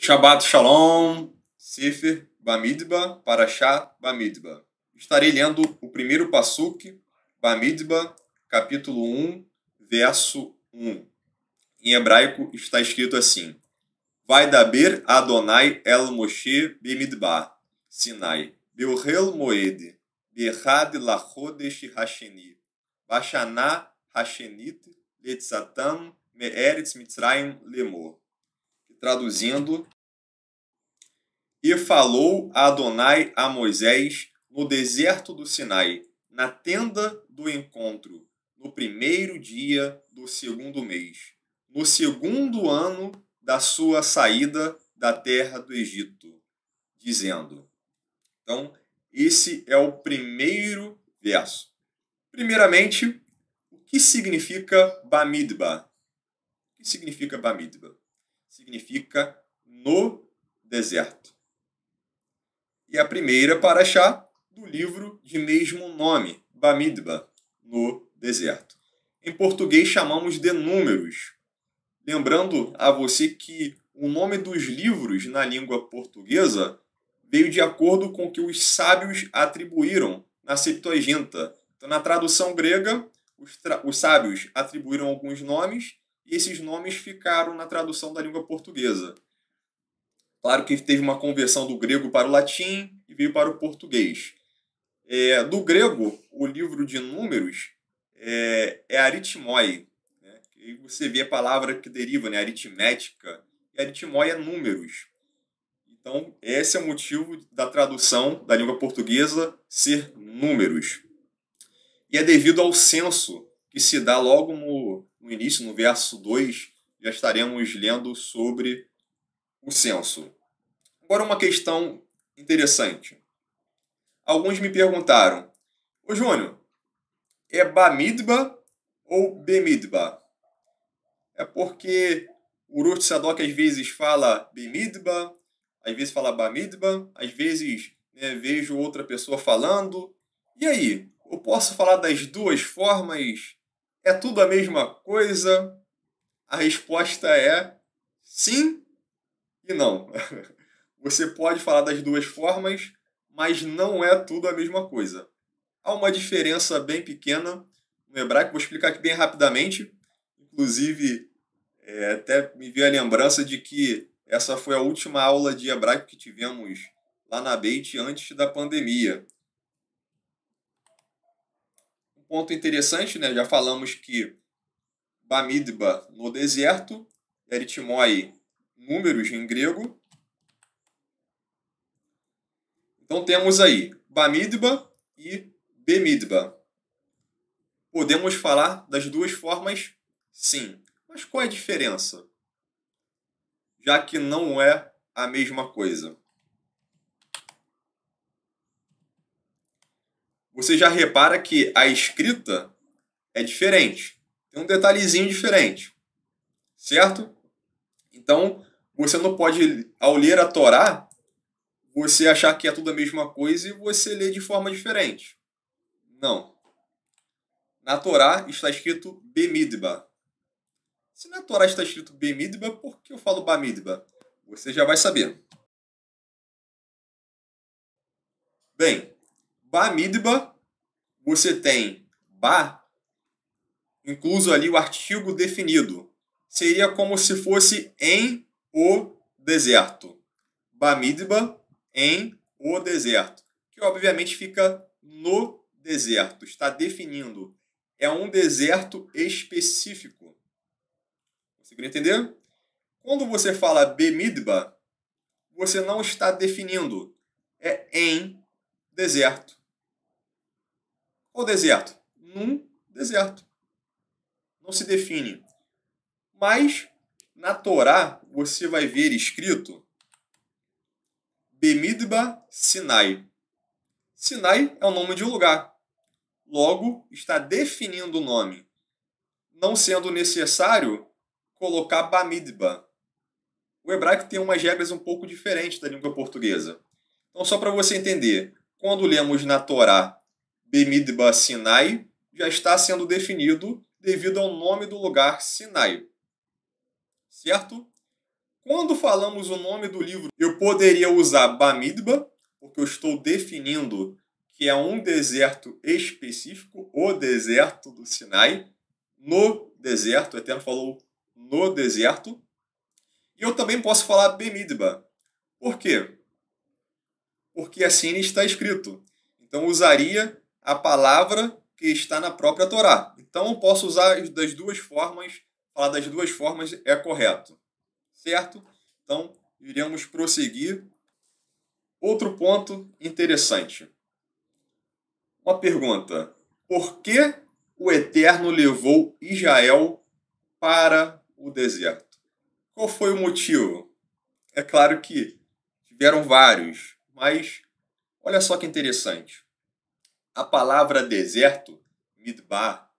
Shabbat Shalom, Sefer Bamidbar, Parashá Bamidbar. Estarei lendo o primeiro Passuk, Bamidbar, capítulo 1, verso 1. Em hebraico está escrito assim: Vaidaber Adonai el Moshe Bamidbar, Sinai, Beohel Moed, Behad Lachodesh Hasheni, Bashaná Hashenit, Letzatam, Me'eretz Mitzrayim Lemor. Traduzindo: E falou Adonai a Moisés no deserto do Sinai, na tenda do encontro, no primeiro dia do segundo mês, no segundo ano da sua saída da terra do Egito, dizendo. Então, esse é o primeiro verso. Primeiramente, o que significa Bamidbar? O que significa Bamidbar? Significa no deserto. E a primeira parashá do livro de mesmo nome, Bamidbar, no deserto. Em português chamamos de números. Lembrando a você que o nome dos livros na língua portuguesa veio de acordo com o que os sábios atribuíram na Septuaginta. Então, na tradução grega, os sábios atribuíram alguns nomes e esses nomes ficaram na tradução da língua portuguesa. Claro que teve uma conversão do grego para o latim e veio para o português. Do grego, o livro de números é aritmoi. Né? E você vê a palavra que deriva, né? Aritmética. E aritmoi é números. Então, esse é o motivo da tradução da língua portuguesa ser números. E é devido ao censo que se dá logo no início, no verso 2, já estaremos lendo sobre o censo. Agora uma questão interessante. Alguns me perguntaram: Ô Júnior, é Bamidbar ou Bemidbar? É porque o Uruch Sadok às vezes fala Bemidbar, às vezes fala Bamidbar, às vezes vejo outra pessoa falando. E aí, eu posso falar das duas formas? É tudo a mesma coisa? A resposta é sim e não. Você pode falar das duas formas, mas não é tudo a mesma coisa. Há uma diferença bem pequena no hebraico, vou explicar aqui bem rapidamente. Inclusive, até me veio a lembrança de que essa foi a última aula de hebraico que tivemos lá na Beit antes da pandemia. Um ponto interessante, né? Já falamos que Bamidbar no deserto, eritmoi, números em grego. Então temos aí Bamidbar e Bemidbar. Podemos falar das duas formas? Sim. Mas qual é a diferença? Já que não é a mesma coisa. Você já repara que a escrita é diferente. Tem um detalhezinho diferente. Certo? Então, você não pode, ao ler a Torá, você achar que é tudo a mesma coisa e você ler de forma diferente. Não. Na Torá está escrito Bemidbar. Se na Torá está escrito Bemidbar, por que eu falo Bamidbar? Você já vai saber. Bem, Bamidbar, você tem Ba, incluso ali o artigo definido. Seria como se fosse em o deserto. Bamidbar, em o deserto. Que obviamente fica no deserto. Está definindo. É um deserto específico. Conseguiram entender? Quando você fala Bemidbar, você não está definindo. É em deserto. Qual deserto? Num deserto. Não se define. Mas, na Torá, você vai ver escrito Bemidbar Sinai. Sinai é o nome de um lugar. Logo, está definindo o nome. Não sendo necessário colocar Bamidbar. O hebraico tem umas regras um pouco diferentes da língua portuguesa. Então, só para você entender, quando lemos na Torá Bemidbar Sinai, já está sendo definido devido ao nome do lugar Sinai. Certo? Quando falamos o nome do livro, eu poderia usar Bamidbar, porque eu estou definindo que é um deserto específico, o deserto do Sinai, no deserto, o Eterno falou no deserto. E eu também posso falar Bemidbar. Por quê? Porque assim está escrito. Então usaria a palavra que está na própria Torá. Então eu posso usar das duas formas, falar das duas formas é correto. Certo? Então iremos prosseguir. Outro ponto interessante. Uma pergunta. Por que o Eterno levou Israel para o deserto? Qual foi o motivo? É claro que tiveram vários, mas olha só que interessante. A palavra deserto, midbar,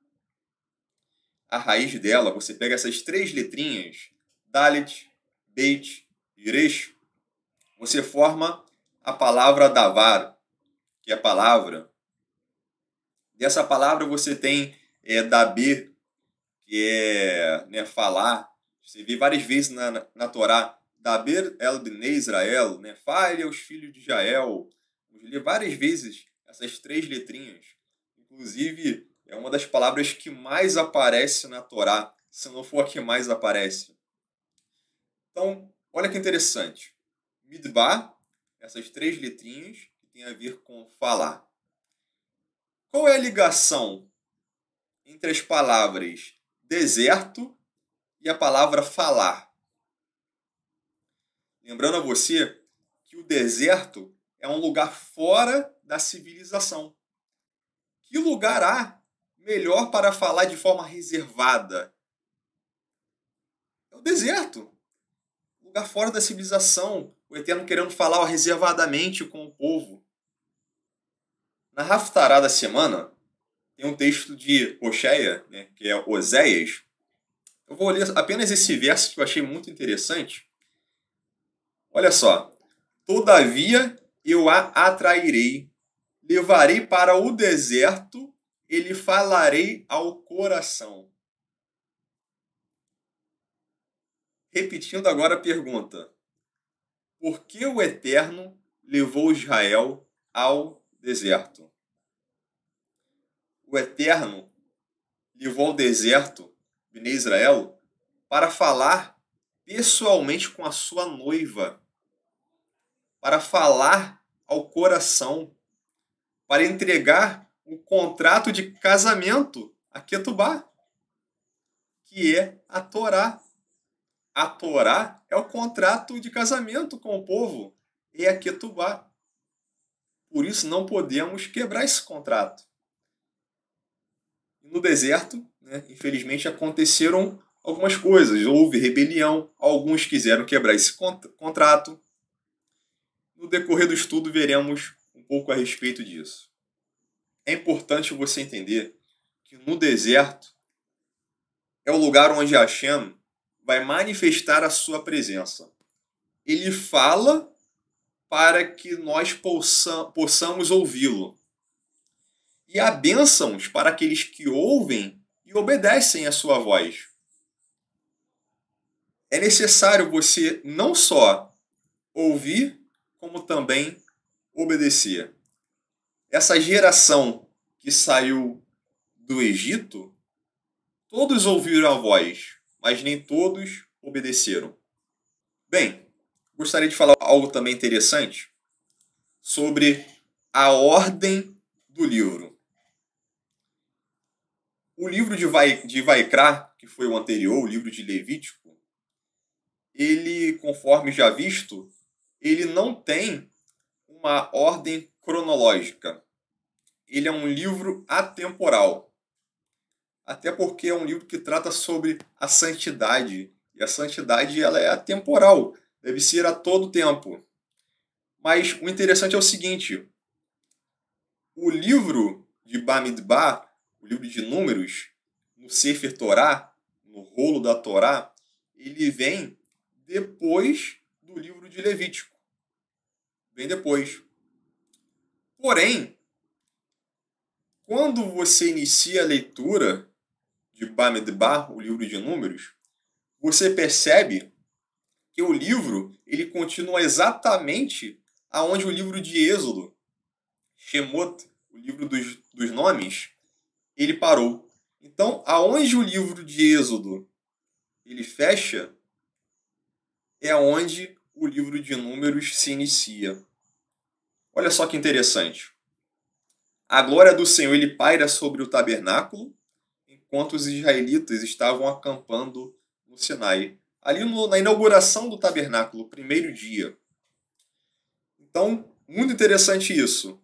a raiz dela, você pega essas três letrinhas, Dalet, Beit e Resh, você forma a palavra davar, que é a palavra. Dessa palavra você tem daber, que é falar. Você vê várias vezes na Torá, daber el bnei Israel, fale aos filhos de Israel. Você lê várias vezes essas três letrinhas. Inclusive, é uma das palavras que mais aparece na Torá, se não for a que mais aparece. Então, olha que interessante. Midbar, essas três letrinhas, que tem a ver com falar. Qual é a ligação entre as palavras deserto e a palavra falar? Lembrando a você que o deserto é um lugar fora da civilização. Que lugar há melhor para falar de forma reservada? É o deserto. Lugar fora da civilização. O Eterno querendo falar reservadamente com o povo. Na Haftará da semana, tem um texto de Oshéia, que é Oséias. Eu vou ler apenas esse verso que eu achei muito interessante. Olha só. Todavia eu a atrairei, levarei para o deserto e lhe falarei ao coração. Repetindo agora a pergunta. Por que o Eterno levou Israel ao deserto? O Eterno levou ao deserto Bnei Israel para falar pessoalmente com a sua noiva, para falar ao coração, para entregar um contrato de casamento a Ketubá, que é a Torá. A Torá é o contrato de casamento com o povo, é a Ketubá. Por isso não podemos quebrar esse contrato. No deserto, infelizmente, aconteceram algumas coisas. Houve rebelião, alguns quiseram quebrar esse contrato. No decorrer do estudo, veremos um pouco a respeito disso. É importante você entender que no deserto é o lugar onde Hashem vai manifestar a sua presença. Ele fala para que nós possamos ouvi-lo. E há bênçãos para aqueles que ouvem e obedecem a sua voz. É necessário você não só ouvir, como também obedecer. Essa geração que saiu do Egito, todos ouviram a voz, mas nem todos obedeceram. Bem, gostaria de falar algo também interessante sobre a ordem do livro. O livro de Vaikra, que foi o anterior, o livro de Levítico, ele, conforme já visto, ele não tem uma ordem cronológica. Ele é um livro atemporal. Até porque é um livro que trata sobre a santidade. E a santidade ela é atemporal. Deve ser a todo tempo. Mas o interessante é o seguinte. O livro de Bamidbar, o livro de Números, no Sefer Torá, no rolo da Torá, ele vem depois do livro de Levítico. Vem depois. Porém, quando você inicia a leitura de Bamidbar, o livro de Números, você percebe que o livro ele continua exatamente aonde o livro de Êxodo, Shemot, o livro dos nomes, ele parou. Então, aonde o livro de Êxodo ele fecha, é onde o livro de Números se inicia. Olha só que interessante. A glória do Senhor ele paira sobre o tabernáculo, enquanto os israelitas estavam acampando no Sinai. Ali na inauguração do tabernáculo, primeiro dia. Então, muito interessante isso.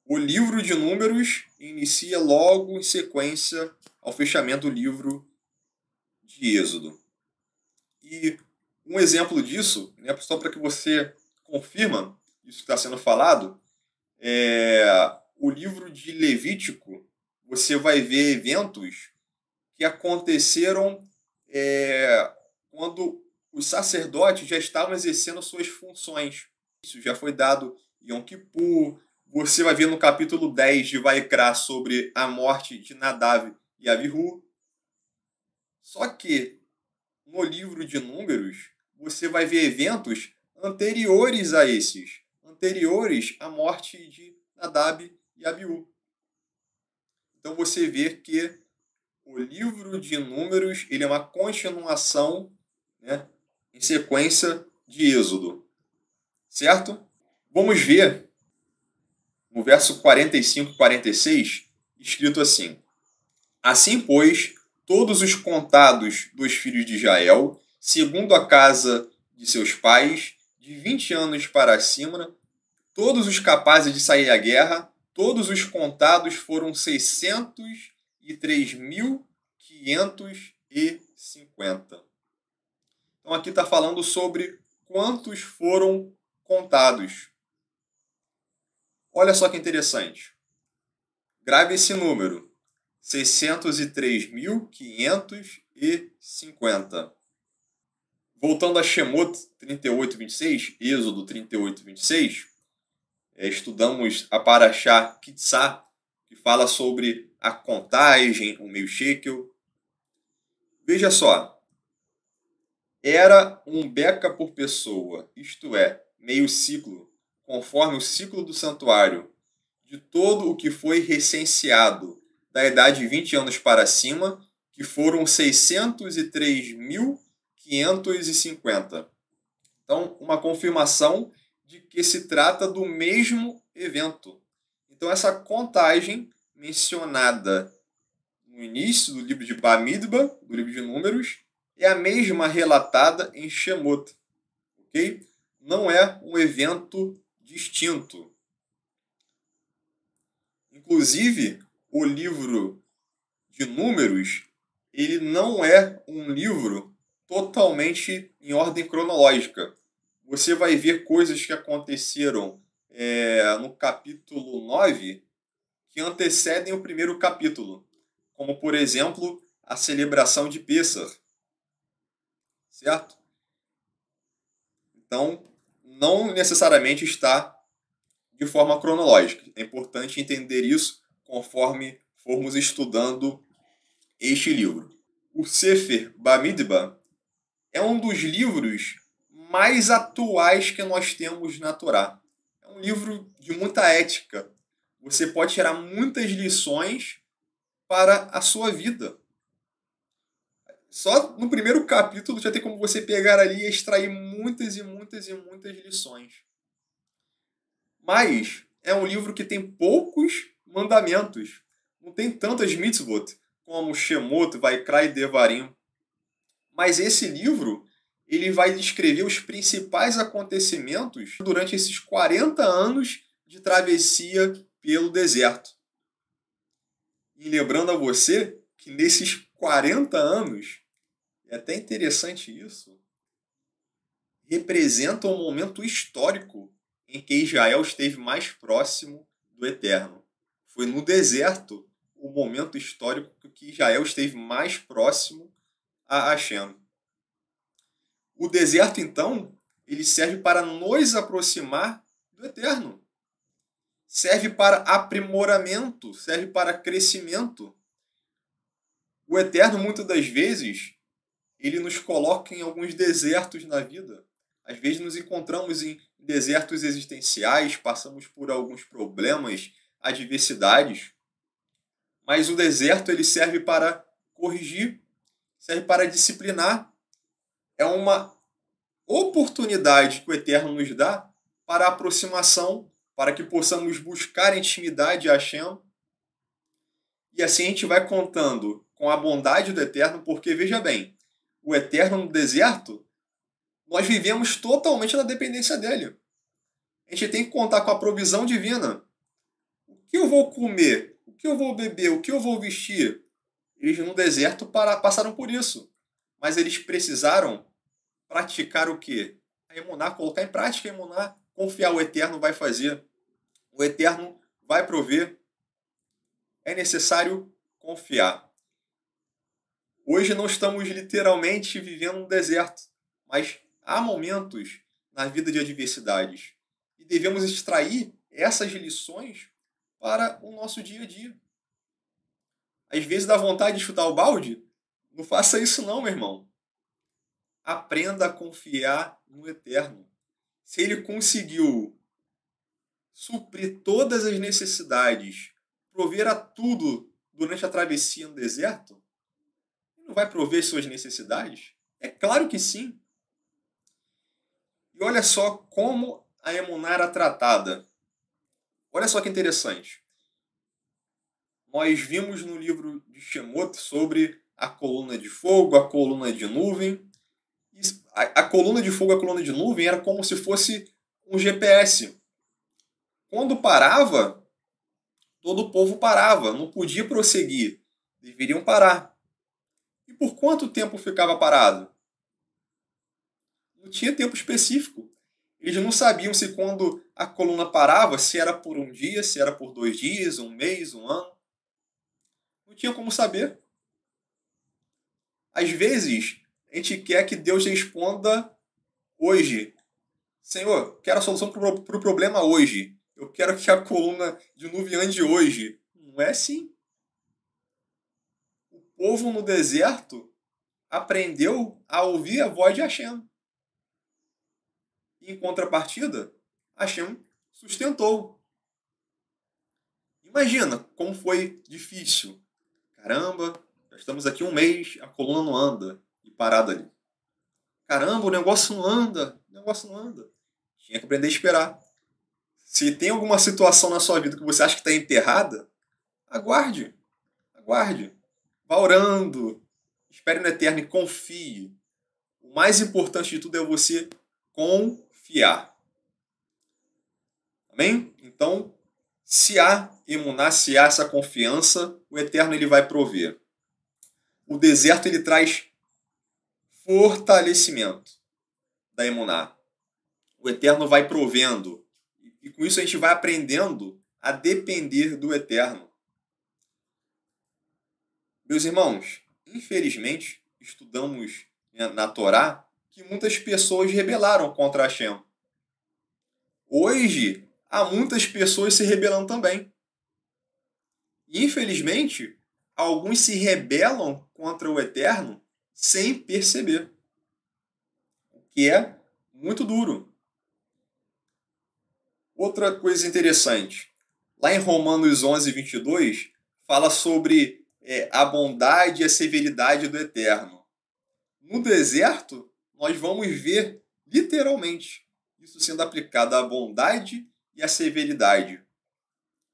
O livro de Números inicia logo em sequência ao fechamento do livro de Êxodo. E um exemplo disso, né, só para que você confirma isso que está sendo falado, o livro de Levítico, você vai ver eventos que aconteceram quando os sacerdotes já estavam exercendo suas funções. Isso já foi dado em Yom Kippur. Você vai ver no capítulo 10 de Vaikra sobre a morte de Nadav e Abihu. Só que no livro de Números, você vai ver eventos anteriores a esses, anteriores à morte de Nadab e Abiú. Então você vê que o livro de Números ele é uma continuação, né, em sequência de Êxodo. Certo? Vamos ver no verso 45 e 46, escrito assim: Assim, pois, todos os contados dos filhos de Israel, segundo a casa de seus pais, de 20 anos para cima, todos os capazes de sair à guerra, todos os contados foram 603.550. Então aqui está falando sobre quantos foram contados. Olha só que interessante. Grave esse número. 603.550. Voltando a Shemot 38:26, Êxodo 38:26, estudamos a Parashá Kitzá, que fala sobre a contagem, o meio shekel. Veja só, era um beca por pessoa, isto é, meio ciclo, conforme o ciclo do santuário, de todo o que foi recenseado, da idade de 20 anos para cima, que foram 603.550. Então, uma confirmação de que se trata do mesmo evento. Então, essa contagem mencionada no início do livro de Bamidba, do livro de Números, é a mesma relatada em Shemot. Ok? Não é um evento distinto. Inclusive, o livro de Números, ele não é um livro totalmente em ordem cronológica. Você vai ver coisas que aconteceram no capítulo 9 que antecedem o primeiro capítulo, como, por exemplo, a celebração de Pêssar. Certo? Então, não necessariamente está de forma cronológica. É importante entender isso conforme formos estudando este livro. O Sefer Bamidba é um dos livros mais atuais que nós temos na Torá. É um livro de muita ética. Você pode tirar muitas lições para a sua vida. Só no primeiro capítulo já tem como você pegar ali e extrair muitas e muitas e muitas lições. Mas é um livro que tem poucos mandamentos. Não tem tantas mitzvot como Shemot, Vaikra e Devarim. Mas esse livro ele vai descrever os principais acontecimentos durante esses 40 anos de travessia pelo deserto. E lembrando a você que nesses 40 anos, é até interessante isso, representa um momento histórico em que Israel esteve mais próximo do Eterno. Foi no deserto o momento histórico que Israel esteve mais próximo a Hashem. O deserto, então, ele serve para nos aproximar do Eterno. Serve para aprimoramento, serve para crescimento. O Eterno, muitas das vezes, ele nos coloca em alguns desertos na vida. Às vezes nos encontramos em desertos existenciais, passamos por alguns problemas, adversidades, mas o deserto ele serve para corrigir, serve para disciplinar. É uma oportunidade que o Eterno nos dá para a aproximação, para que possamos buscar intimidade a Hashem. E assim a gente vai contando com a bondade do Eterno, porque, veja bem, o Eterno no deserto, nós vivemos totalmente na dependência dele. A gente tem que contar com a provisão divina. O que eu vou comer? O que eu vou beber? O que eu vou vestir? Eles no deserto passaram por isso. Mas eles precisaram praticar o quê? A emuná, colocar em prática a emuná, confiar, o Eterno vai fazer. O Eterno vai prover. É necessário confiar. Hoje não estamos literalmente vivendo um deserto, mas há momentos na vida de adversidades e devemos extrair essas lições para o nosso dia a dia. Às vezes dá vontade de chutar o balde? Não faça isso não, meu irmão. Aprenda a confiar no Eterno. Se ele conseguiu suprir todas as necessidades, prover a tudo durante a travessia no deserto, ele não vai prover suas necessidades? É claro que sim. E olha só como a emuná era tratada. Olha só que interessante. Nós vimos no livro de Shemot sobre a coluna de fogo, a coluna de nuvem. A coluna de fogo e a coluna de nuvem era como se fosse um GPS. Quando parava, todo o povo parava, não podia prosseguir. Deveriam parar. E por quanto tempo ficava parado? Não tinha tempo específico. Eles não sabiam se quando a coluna parava, se era por um dia, se era por 2 dias, um mês, um ano. Não tinha como saber. Às vezes, a gente quer que Deus responda hoje. Senhor, quero a solução para o problema hoje. Eu quero que a coluna de nuvem ande hoje. Não é assim. O povo no deserto aprendeu a ouvir a voz de Hashem. Em contrapartida, Hashem sustentou. Imagina como foi difícil. Caramba, já estamos aqui um mês, a coluna não anda. E parado ali. Caramba, o negócio não anda. O negócio não anda. Tinha que aprender a esperar. Se tem alguma situação na sua vida que você acha que está enterrada, aguarde. Aguarde. Vá orando. Espere no Eterno e confie. O mais importante de tudo é você confiar. Amém? Então, se há emuná, se há essa confiança, o Eterno ele vai prover. O deserto ele traz fortalecimento da emuná. O Eterno vai provendo. E com isso a gente vai aprendendo a depender do Eterno. Meus irmãos, infelizmente, estudamos na Torá que muitas pessoas rebelaram contra Hashem. Hoje, há muitas pessoas se rebelando também. Infelizmente, alguns se rebelam contra o Eterno sem perceber. O que é muito duro. Outra coisa interessante. Lá em Romanos 11, 22, fala sobre a bondade e a severidade do Eterno. No deserto, nós vamos ver, literalmente, isso sendo aplicado à bondade e à severidade.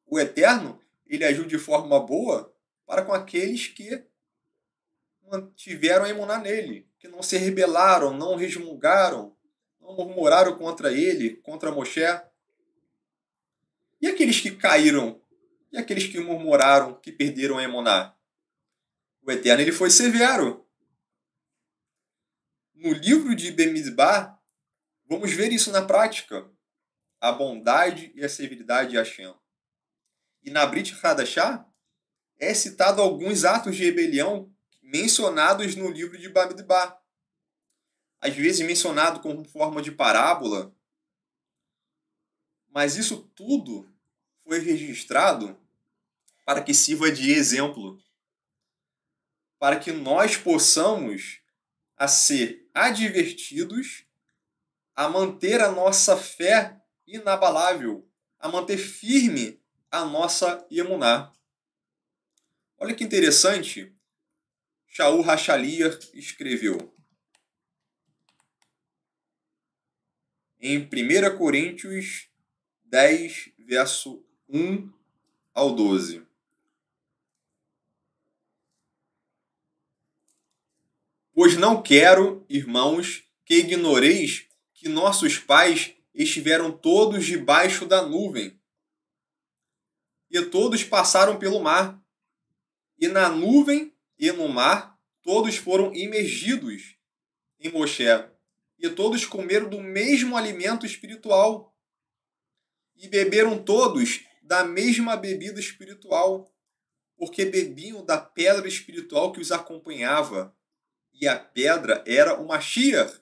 O Eterno, ele agiu de forma boa para com aqueles que mantiveram a emuná nele, que não se rebelaram, não resmungaram, não murmuraram contra ele, contra Moshe. E aqueles que caíram? E aqueles que murmuraram, que perderam a emuná? O Eterno ele foi severo. No livro de Bemidbar, vamos ver isso na prática. A bondade e a severidade de Hashem. E na Brit Hadashah é citado alguns atos de rebelião mencionados no livro de Bamidbar. Às vezes mencionado como forma de parábola. Mas isso tudo foi registrado para que sirva de exemplo. Para que nós possamos a ser advertidos, a manter a nossa fé inabalável, a manter firme a nossa emuná. Olha que interessante, Shaul Hachaliah escreveu em 1 Coríntios 10, verso 1 ao 12. Pois não quero, irmãos, que ignoreis que nossos pais estiveram todos debaixo da nuvem, e todos passaram pelo mar, e na nuvem e no mar todos foram imergidos em Moshe, e todos comeram do mesmo alimento espiritual, e beberam todos da mesma bebida espiritual, porque bebiam da pedra espiritual que os acompanhava, e a pedra era o Mashiach.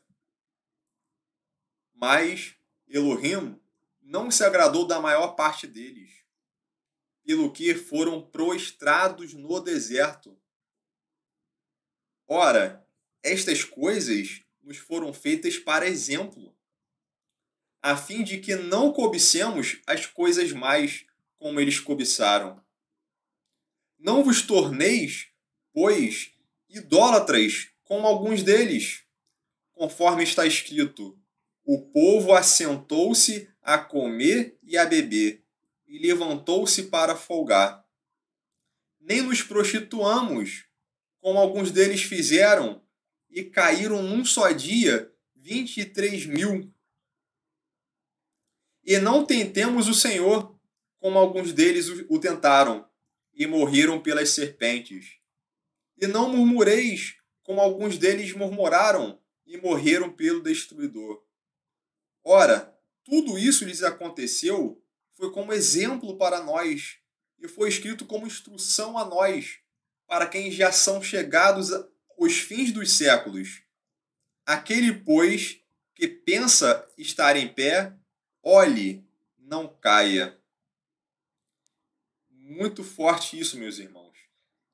Mas Elohim não se agradou da maior parte deles, pelo que foram prostrados no deserto. Ora, estas coisas nos foram feitas para exemplo, a fim de que não cobicemos as coisas mais como eles cobiçaram. Não vos torneis, pois, idólatras como alguns deles, conforme está escrito: o povo assentou-se a comer e a beber, e levantou-se para folgar. Nem nos prostituamos, como alguns deles fizeram, e caíram num só dia 23.000. E não tentemos o Senhor, como alguns deles o tentaram, e morreram pelas serpentes. E não murmureis, como alguns deles murmuraram, e morreram pelo destruidor. Ora, tudo isso lhes aconteceu, foi como exemplo para nós, e foi escrito como instrução a nós, para quem já são chegados os fins dos séculos. Aquele, pois, que pensa estar em pé, olhe, não caia. Muito forte isso, meus irmãos.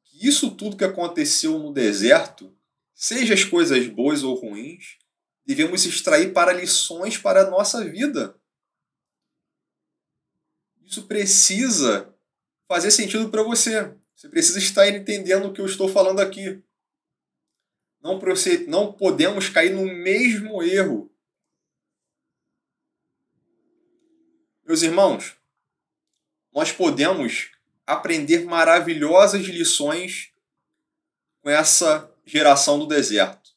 Que isso tudo que aconteceu no deserto, seja as coisas boas ou ruins, devemos extrair para lições para a nossa vida. Isso precisa fazer sentido para você. Você precisa estar entendendo o que eu estou falando aqui. Não podemos cair no mesmo erro. Meus irmãos, nós podemos aprender maravilhosas lições com essa geração do deserto.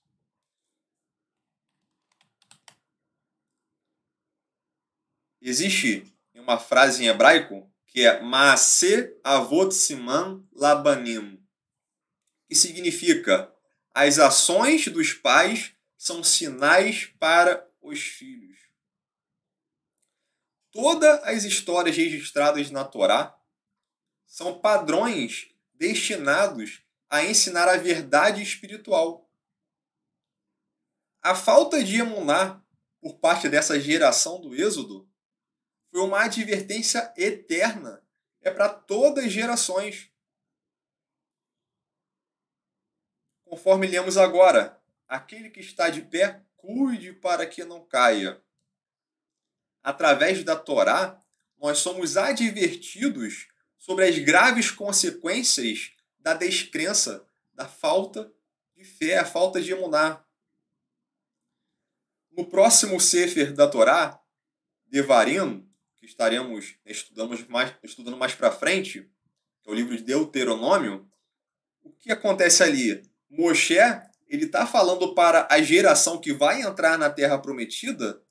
Existe uma frase em hebraico que é Maaseh Avot Siman Labanim, que significa: as ações dos pais são sinais para os filhos. Todas as histórias registradas na Torá são padrões destinados a ensinar a verdade espiritual. A falta de emuná por parte dessa geração do Êxodo foi uma advertência eterna. É para todas as gerações. Conforme lemos agora, aquele que está de pé, cuide para que não caia. Através da Torá, nós somos advertidos sobre as graves consequências da descrença, da falta de fé, a falta de emuná. No próximo Sefer da Torá, Devarim, que estaremos estudando mais para frente, que é o livro de Deuteronômio, o que acontece ali? Moshe, ele está falando para a geração que vai entrar na Terra Prometida,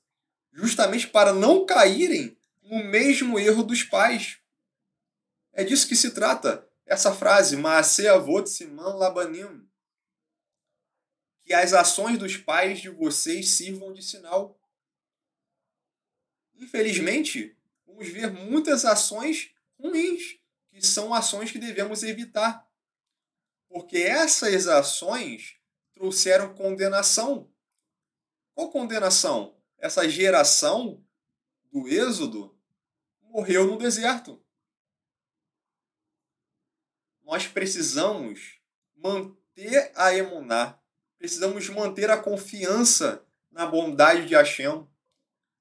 justamente para não caírem no mesmo erro dos pais. É disso que se trata essa frase, Maaseh Avot Siman Labanim. Que as ações dos pais de vocês sirvam de sinal. Infelizmente, vamos ver muitas ações ruins, que são ações que devemos evitar. Porque essas ações trouxeram condenação. Qual condenação? Essa geração do Êxodo morreu no deserto. Nós precisamos manter a emuná. Precisamos manter a confiança na bondade de Hashem.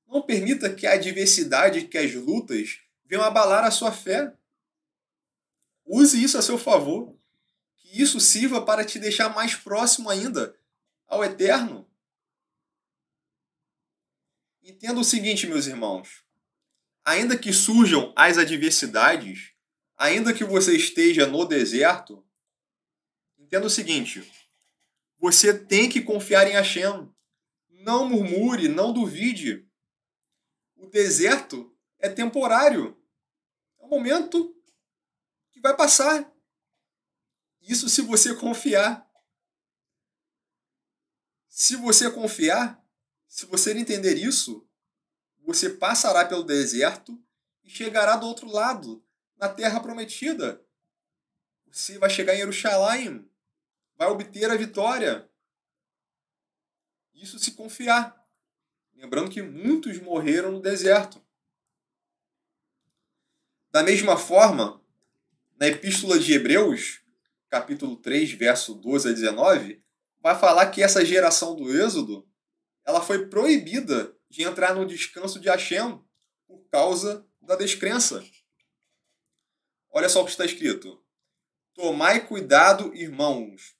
Não permita que a adversidade, que as lutas venham abalar a sua fé. Use isso a seu favor. Que isso sirva para te deixar mais próximo ainda ao Eterno. Entenda o seguinte, meus irmãos. Ainda que surjam as adversidades, ainda que você esteja no deserto, entenda o seguinte. Você tem que confiar em Hashem. Não murmure, não duvide. O deserto é temporário. É um momento que vai passar. Isso se você confiar. Se você confiar, se você entender isso, você passará pelo deserto e chegará do outro lado, na terra prometida. Você vai chegar em Jerusalém, vai obter a vitória. Isso se confiar. Lembrando que muitos morreram no deserto. Da mesma forma, na Epístola de Hebreus, capítulo 3, verso 12 a 19, vai falar que essa geração do Êxodo, ela foi proibida de entrar no descanso de Hashem por causa da descrença. Olha só o que está escrito. Tomai cuidado, irmãos,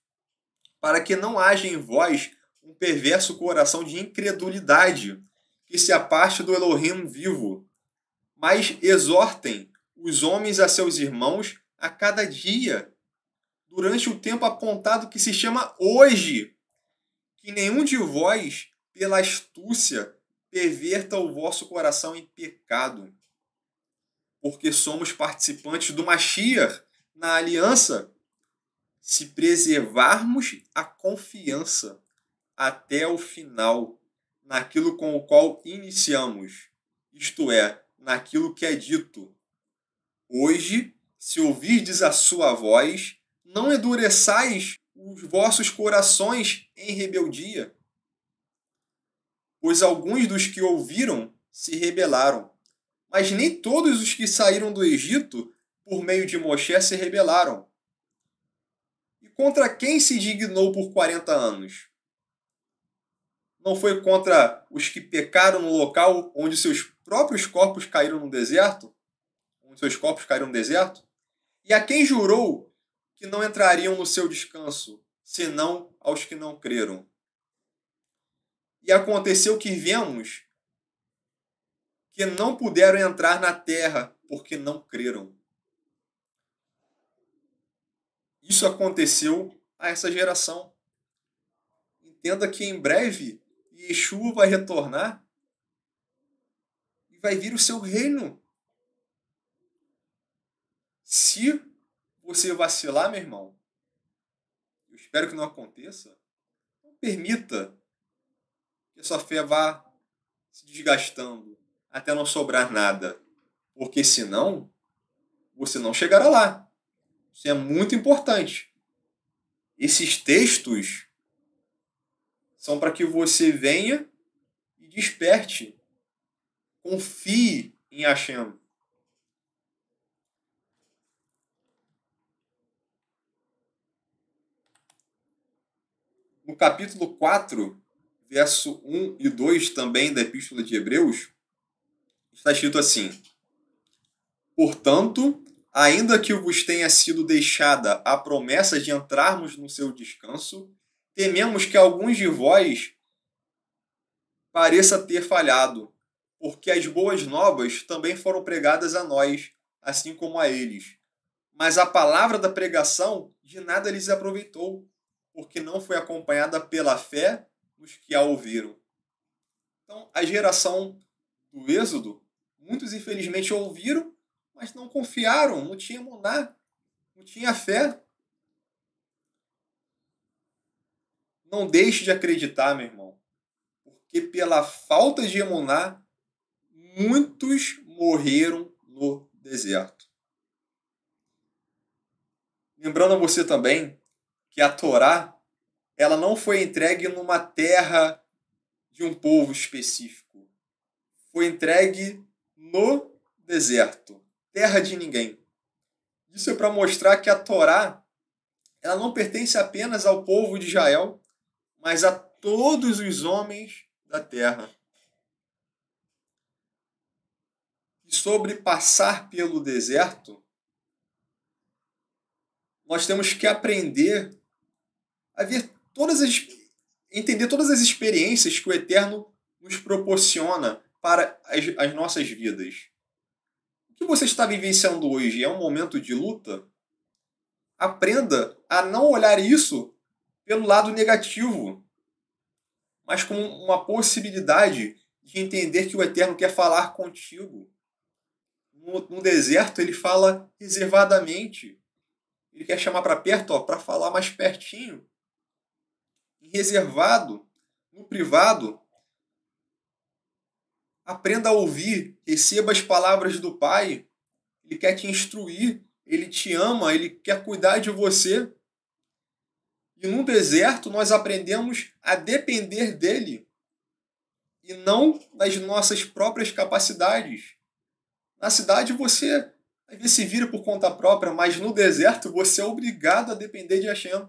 para que não haja em vós um perverso coração de incredulidade que se aparte do Elohim vivo, mas exortem os homens a seus irmãos a cada dia, durante o tempo apontado que se chama hoje, que nenhum de vós, pela astúcia, perverta o vosso coração em pecado, porque somos participantes do Mashiach na aliança, se preservarmos a confiança até o final, naquilo com o qual iniciamos, isto é, naquilo que é dito. Hoje, se ouvirdes a sua voz, não endureçais os vossos corações em rebeldia. Pois alguns dos que ouviram se rebelaram, mas nem todos os que saíram do Egito por meio de Moshe se rebelaram. E contra quem se dignou por 40 anos? Não foi contra os que pecaram no local onde seus próprios corpos caíram no deserto? Onde seus corpos caíram no deserto? E a quem jurou que não entrariam no seu descanso, senão aos que não creram? E aconteceu que vemos que não puderam entrar na terra porque não creram. Isso aconteceu a essa geração. Entenda que em breve Yeshua vai retornar e vai vir o seu reino. Se você vacilar, meu irmão, eu espero que não aconteça, não permita que a sua fé vá se desgastando até não sobrar nada, porque senão você não chegará lá. Isso é muito importante. Esses textos são para que você venha e desperte. Confie em Hashem. No capítulo 4, verso 1 e 2 também da Epístola de Hebreus, está escrito assim: portanto, ainda que vos tenha sido deixada a promessa de entrarmos no seu descanso, tememos que alguns de vós pareça ter falhado, porque as boas novas também foram pregadas a nós, assim como a eles. Mas a palavra da pregação de nada lhes aproveitou, porque não foi acompanhada pela fé dos que a ouviram. Então, a geração do Êxodo, muitos infelizmente ouviram, mas não confiaram, não tinha emuná, não tinha fé. Não deixe de acreditar, meu irmão, porque pela falta de emuná, muitos morreram no deserto. Lembrando a você também que a Torá, ela não foi entregue numa terra de um povo específico. Foi entregue no deserto, terra de ninguém. Isso é para mostrar que a Torá, ela não pertence apenas ao povo de Israel, mas a todos os homens da terra. E sobre passar pelo deserto, nós temos que aprender a ver entender todas as experiências que o Eterno nos proporciona para as nossas vidas. O que você está vivenciando hoje é um momento de luta? Aprenda a não olhar isso pelo lado negativo, mas como uma possibilidade de entender que o Eterno quer falar contigo. No deserto, ele fala reservadamente. Ele quer chamar para perto, para falar mais pertinho. Em reservado, no privado, aprenda a ouvir, receba as palavras do Pai. Ele quer te instruir, ele te ama, ele quer cuidar de você. E no deserto nós aprendemos a depender dele e não das nossas próprias capacidades. Na cidade você às vezes se vira por conta própria, mas no deserto você é obrigado a depender de Hashem.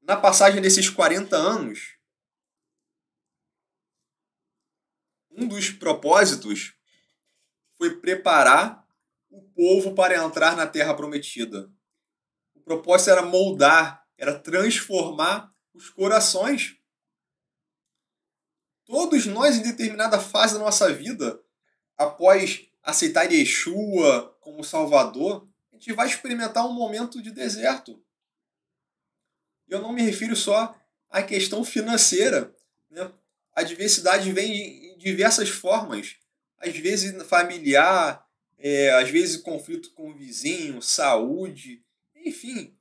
Na passagem desses 40 anos, um dos propósitos foi preparar o povo para entrar na Terra Prometida. O propósito era moldar, era transformar os corações. Todos nós, em determinada fase da nossa vida, após aceitar Yeshua como Salvador, a gente vai experimentar um momento de deserto. Eu não me refiro só à questão financeira, né? A adversidade vem em diversas formas. Às vezes familiar, às vezes conflito com o vizinho, saúde, enfim,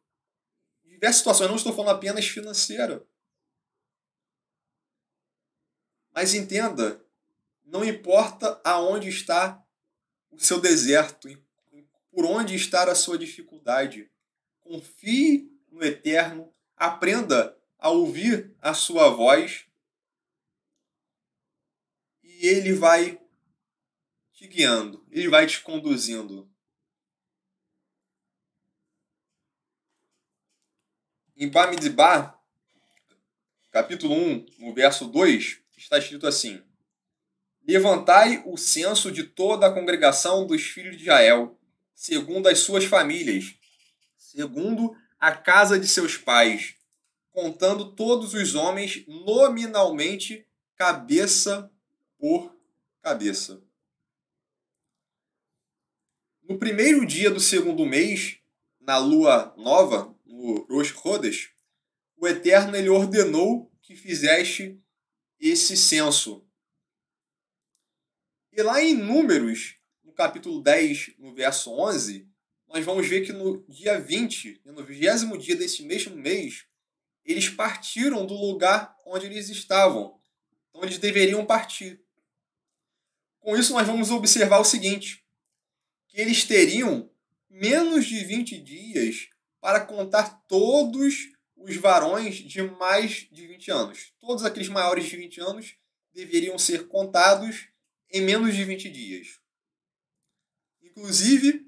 diversas situações. Eu não estou falando apenas financeira. Mas entenda, não importa aonde está o seu deserto, por onde está a sua dificuldade. Confie no Eterno, aprenda a ouvir a sua voz e Ele vai te guiando, Ele vai te conduzindo. Em Bamidbar, capítulo 1, no verso 2, está escrito assim: Levantai o censo de toda a congregação dos filhos de Israel, segundo as suas famílias, segundo a casa de seus pais, contando todos os homens nominalmente, cabeça por cabeça. No primeiro dia do segundo mês, na lua nova, no Rosh Chodesh, o Eterno ele ordenou que fizeste esse censo. E lá em Números, no capítulo 10, no verso 11, nós vamos ver que no dia 20, no 20º dia desse mesmo mês, eles partiram do lugar onde eles estavam. Então eles deveriam partir. Com isso nós vamos observar o seguinte, que eles teriam menos de 20 dias para contar todos os varões de mais de 20 anos. Todos aqueles maiores de 20 anos deveriam ser contados em menos de 20 dias. Inclusive,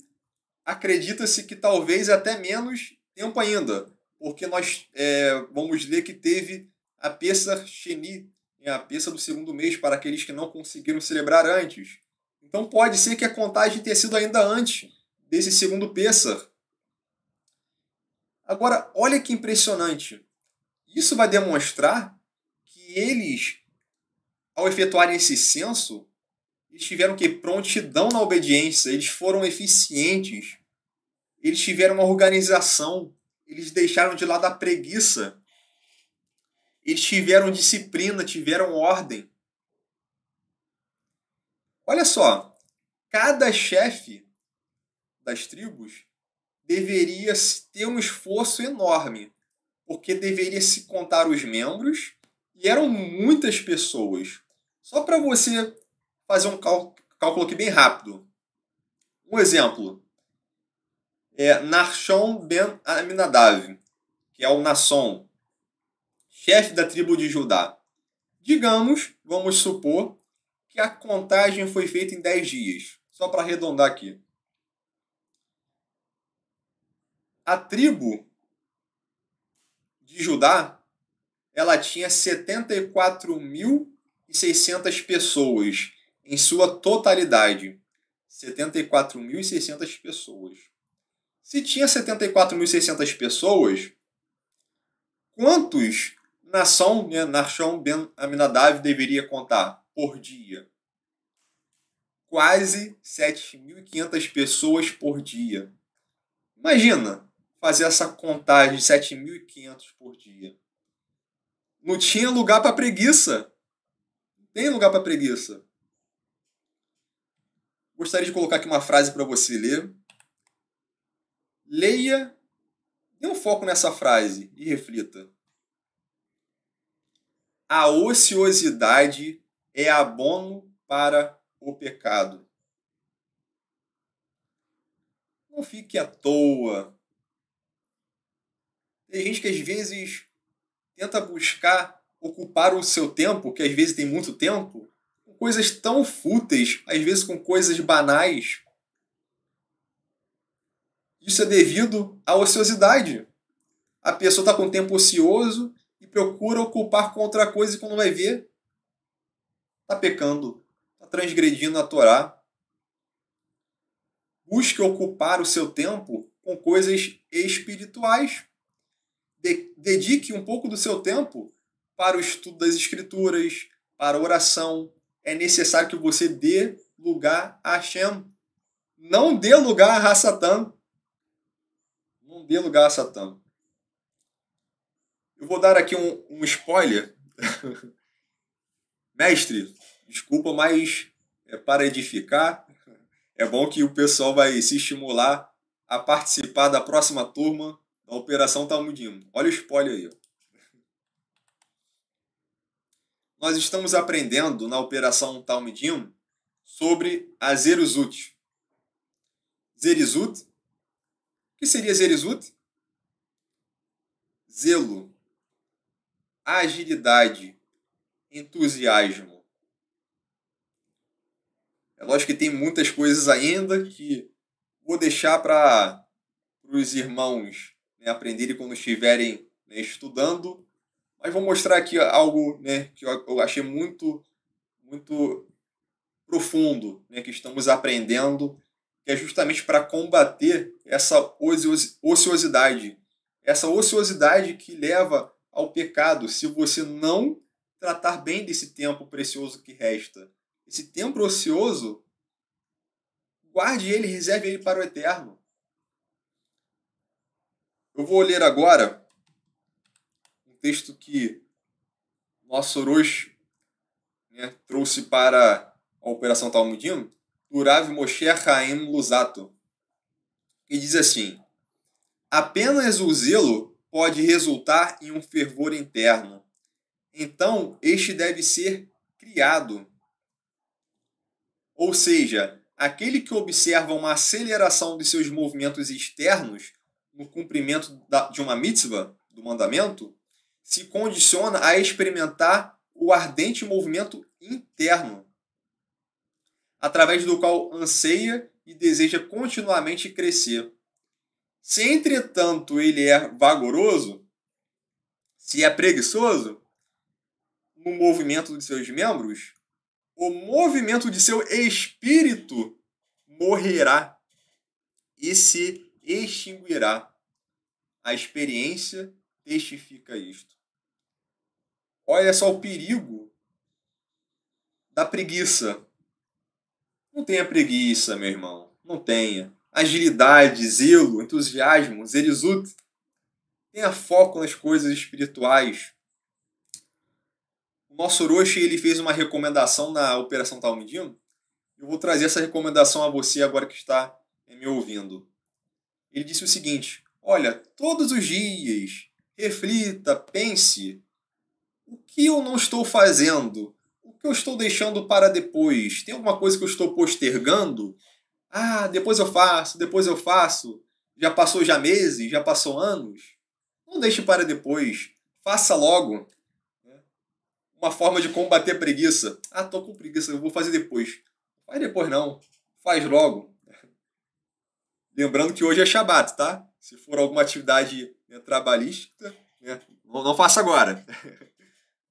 acredita-se que talvez até menos tempo ainda, porque nós vamos ler que teve a Pesach Sheni, a Pesach do segundo mês, para aqueles que não conseguiram celebrar antes. Então pode ser que a contagem tenha sido ainda antes desse segundo Pesach. Agora, olha que impressionante. Isso vai demonstrar que eles, ao efetuarem esse censo, eles tiveram que prontidão na obediência, eles foram eficientes, eles tiveram uma organização, eles deixaram de lado a preguiça, eles tiveram disciplina, tiveram ordem. Olha só, cada chefe das tribos deveria ter um esforço enorme, porque deveria se contar os membros, e eram muitas pessoas. Só para você fazer um cálculo aqui bem rápido. Um exemplo é Nachshon ben Aminadav, que é o Nasson, chefe da tribo de Judá. Digamos, vamos supor, que a contagem foi feita em 10 dias. Só para arredondar aqui. A tribo de Judá, ela tinha 74.600 pessoas em sua totalidade. 74.600 pessoas. Se tinha 74.600 pessoas, quantos Nahshon ben Aminadav deveria contar por dia? Quase 7.500 pessoas por dia. Imagina fazer essa contagem de 7.500 por dia. Não tinha lugar para preguiça. Não tem lugar para preguiça. Gostaria de colocar aqui uma frase para você ler. Leia, dê um foco nessa frase e reflita. A ociosidade é abono para o pecado. Não fique à toa. Tem gente que às vezes tenta buscar ocupar o seu tempo, que às vezes tem muito tempo, com coisas tão fúteis, às vezes com coisas banais. Isso é devido à ociosidade. A pessoa está com tempo ocioso e procura ocupar com outra coisa e quando vai ver, está pecando, está transgredindo a Torá. Busque ocupar o seu tempo com coisas espirituais. Dedique um pouco do seu tempo para o estudo das Escrituras, para a oração. É necessário que você dê lugar a Hashem. Não dê lugar a Satã. Não dê lugar a Satã. Eu vou dar aqui um spoiler. Mestre, desculpa, mas é para edificar. É bom que o pessoal vai se estimular a participar da próxima turma da Operação Talmudim. Olha o spoiler aí. Nós estamos aprendendo na Operação Talmudim sobre a Zeruzut. Zerizut. O que seria Zerizut? Zelo, agilidade, entusiasmo. É lógico que tem muitas coisas ainda que vou deixar para os irmãos aprenderem quando estiverem estudando. Mas vou mostrar aqui algo que eu achei muito, muito profundo, que estamos aprendendo, que é justamente para combater essa ociosidade. Essa ociosidade que leva ao pecado se você não tratar bem desse tempo precioso que resta. Esse tempo ocioso, guarde ele, reserve ele para o eterno. Eu vou ler agora um texto que nosso Oroz trouxe para a Operação Talmudim, do Rav Moshe Chaim Luzzatto, que diz assim: apenas o zelo pode resultar em um fervor interno. Então, este deve ser criado. Ou seja, aquele que observa uma aceleração de seus movimentos externos no cumprimento de uma mitzvah, do mandamento, se condiciona a experimentar o ardente movimento interno, através do qual anseia e deseja continuamente crescer. Se, entretanto, ele é vagaroso, se é preguiçoso, no movimento de seus membros, o movimento de seu espírito morrerá e se extinguirá. A experiência testifica isto. Olha só o perigo da preguiça. Não tenha preguiça, meu irmão. Não tenha. Agilidade, zelo, entusiasmo, zerizut. Tenha foco nas coisas espirituais. O nosso Orochi, ele fez uma recomendação na Operação Talmudim. Eu vou trazer essa recomendação a você agora que está me ouvindo. Ele disse o seguinte: olha, todos os dias, reflita, pense, o que eu não estou fazendo? O que eu estou deixando para depois? Tem alguma coisa que eu estou postergando? Ah, depois eu faço, depois eu faço. Já passou já meses, já passou anos. Não deixe para depois. Faça logo. Uma forma de combater a preguiça. Ah, tô com preguiça, eu vou fazer depois. Faz depois não. Faz logo. Lembrando que hoje é Shabat, tá? Se for alguma atividade trabalhística, né? Não faça agora.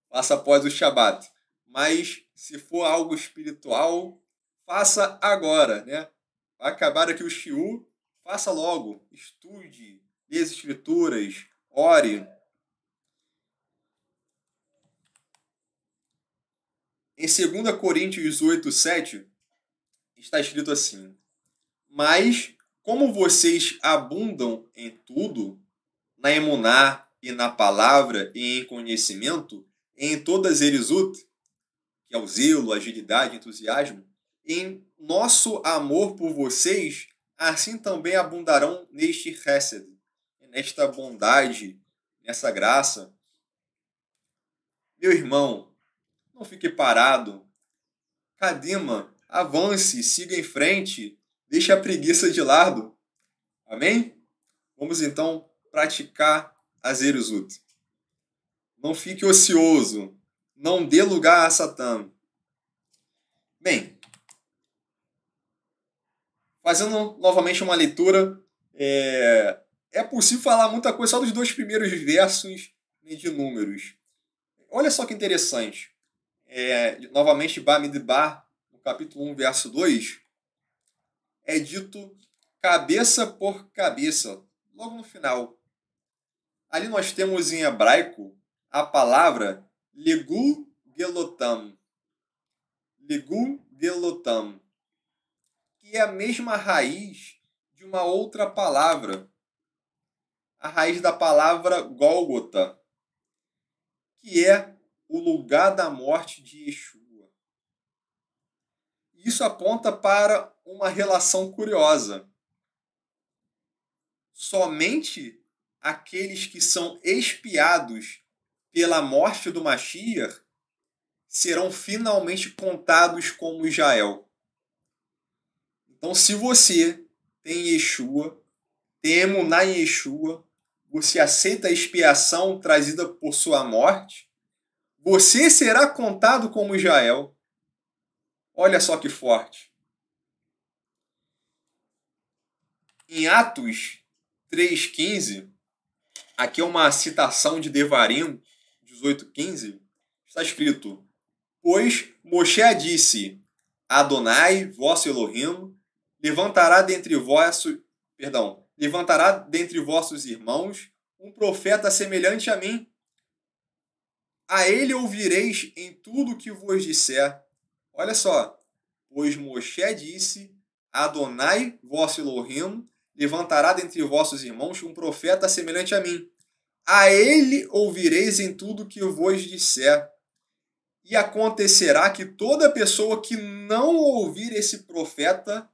Faça após o Shabat. Mas se for algo espiritual, faça agora, né? Vai acabar aqui o shiur, faça logo. Estude, lê as escrituras, ore. Em 2 Coríntios 8:7, está escrito assim: Mas, como vocês abundam em tudo, na emuná e na palavra e em conhecimento, e em todas erizut, que é o zelo, agilidade, entusiasmo, em nosso amor por vocês, assim também abundarão neste chesed, nesta bondade, nessa graça. Meu irmão, não fique parado. Kadima, avance, siga em frente, deixe a preguiça de lado. Amém? Vamos então praticar a zeruzut. Não fique ocioso. Não dê lugar a Satã. Bem, fazendo novamente uma leitura, é possível falar muita coisa só dos 2 primeiros versos de Números. Olha só que interessante. Novamente, Bamidbar, no capítulo 1, verso 2, é dito cabeça por cabeça, logo no final. Ali nós temos em hebraico a palavra Legul Gelotam. Legul Gelotam, que é a mesma raiz de uma outra palavra, a raiz da palavra Gólgota, que é o lugar da morte de Yeshua. Isso aponta para uma relação curiosa. Somente aqueles que são expiados pela morte do Mashiach serão finalmente contados como Israel. Então, se você tem Yeshua, tem emuná em Yeshua, você aceita a expiação trazida por sua morte, você será contado como Israel. Olha só que forte. Em Atos 3,15, aqui é uma citação de Devarim 18,15, está escrito: Pois Moshe disse, Adonai, vosso Elohim, levantará dentre vossos irmãos um profeta semelhante a mim. A ele ouvireis em tudo que vos disser. Olha só. Pois Moshe disse, Adonai, vosso Elohim, levantará dentre vossos irmãos um profeta semelhante a mim. A ele ouvireis em tudo que vos disser. E acontecerá que toda pessoa que não ouvir esse profeta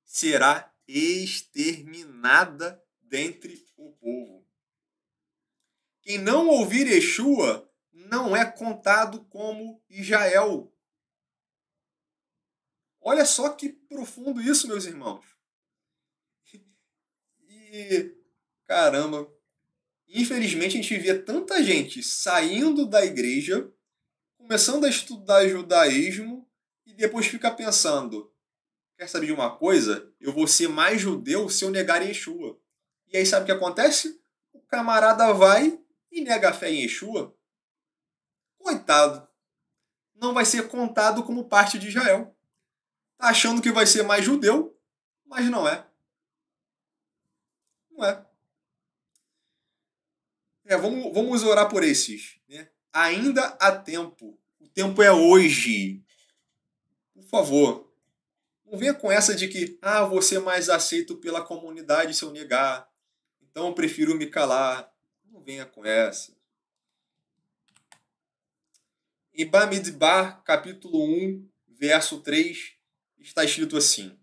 será exterminada dentre o povo. Quem não ouvir Yeshua não é contado como Israel. Olha só que profundo isso, meus irmãos. E, caramba, infelizmente a gente vê tanta gente saindo da igreja, começando a estudar judaísmo e depois fica pensando, quer saber de uma coisa? Eu vou ser mais judeu se eu negar Yeshua. E aí sabe o que acontece? O camarada vai e nega a fé em Yeshua. Coitado. Não vai ser contado como parte de Israel. Tá achando que vai ser mais judeu, mas não é. Não é. Vamos orar por esses. Né? Ainda há tempo. O tempo é hoje. Por favor. Não venha com essa de que vou ser mais aceito pela comunidade se eu negar. Então eu prefiro me calar. Não venha com essa. Em Bamidbar, capítulo 1, verso 3, está escrito assim: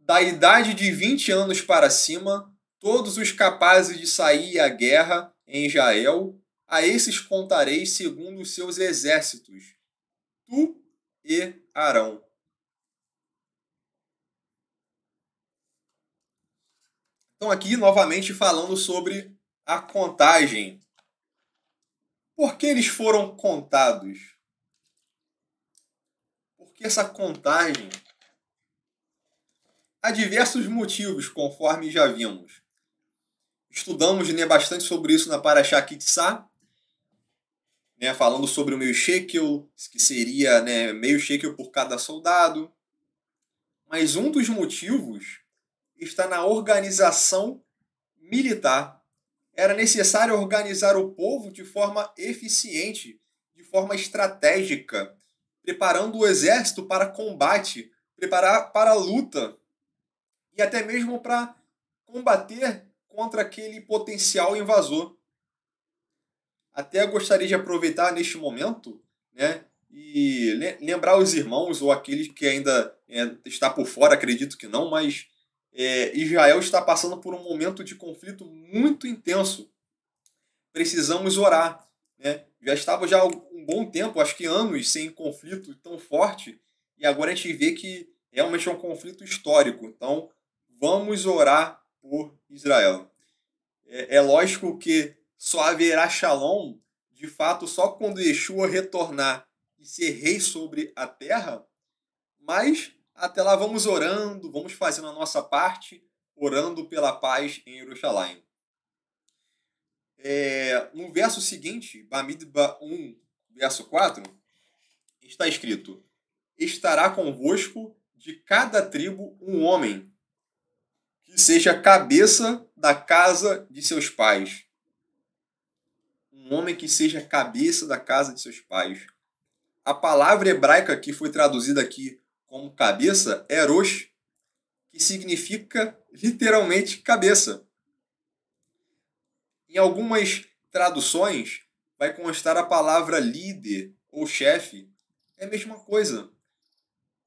Da idade de 20 anos para cima, todos os capazes de sair à guerra em Israel, a esses contarei segundo os seus exércitos, tu e Arão. Então aqui novamente falando sobre a contagem. Por que eles foram contados? Por que essa contagem? Há diversos motivos, conforme já vimos. Estudamos, né, bastante sobre isso na Parashá Kitsá, né, falando sobre o meio shekel, que seria, né, meio shekel por cada soldado. Mas um dos motivos está na organização militar. Era necessário organizar o povo de forma eficiente, de forma estratégica, preparando o exército para combate, preparar para a luta e até mesmo para combater contra aquele potencial invasor. Até gostaria de aproveitar neste momento, né, e lembrar os irmãos ou aqueles que ainda está por fora, acredito que não, mas Israel está passando por um momento de conflito muito intenso. Precisamos orar, né? Já estava já um bom tempo, acho que anos, sem conflito tão forte, e agora a gente vê que realmente é um conflito histórico. Então, vamos orar por Israel. É lógico que só haverá shalom, de fato, só quando Yeshua retornar e ser rei sobre a terra, mas até lá vamos orando, vamos fazendo a nossa parte, orando pela paz em Jerusalém. No verso seguinte, Bamidba 1, verso 4, está escrito: estará convosco de cada tribo um homem, que seja cabeça da casa de seus pais. Um homem que seja cabeça da casa de seus pais. A palavra hebraica que foi traduzida aqui como cabeça é rosh, que significa literalmente cabeça. Em algumas traduções vai constar a palavra líder ou chefe. É a mesma coisa.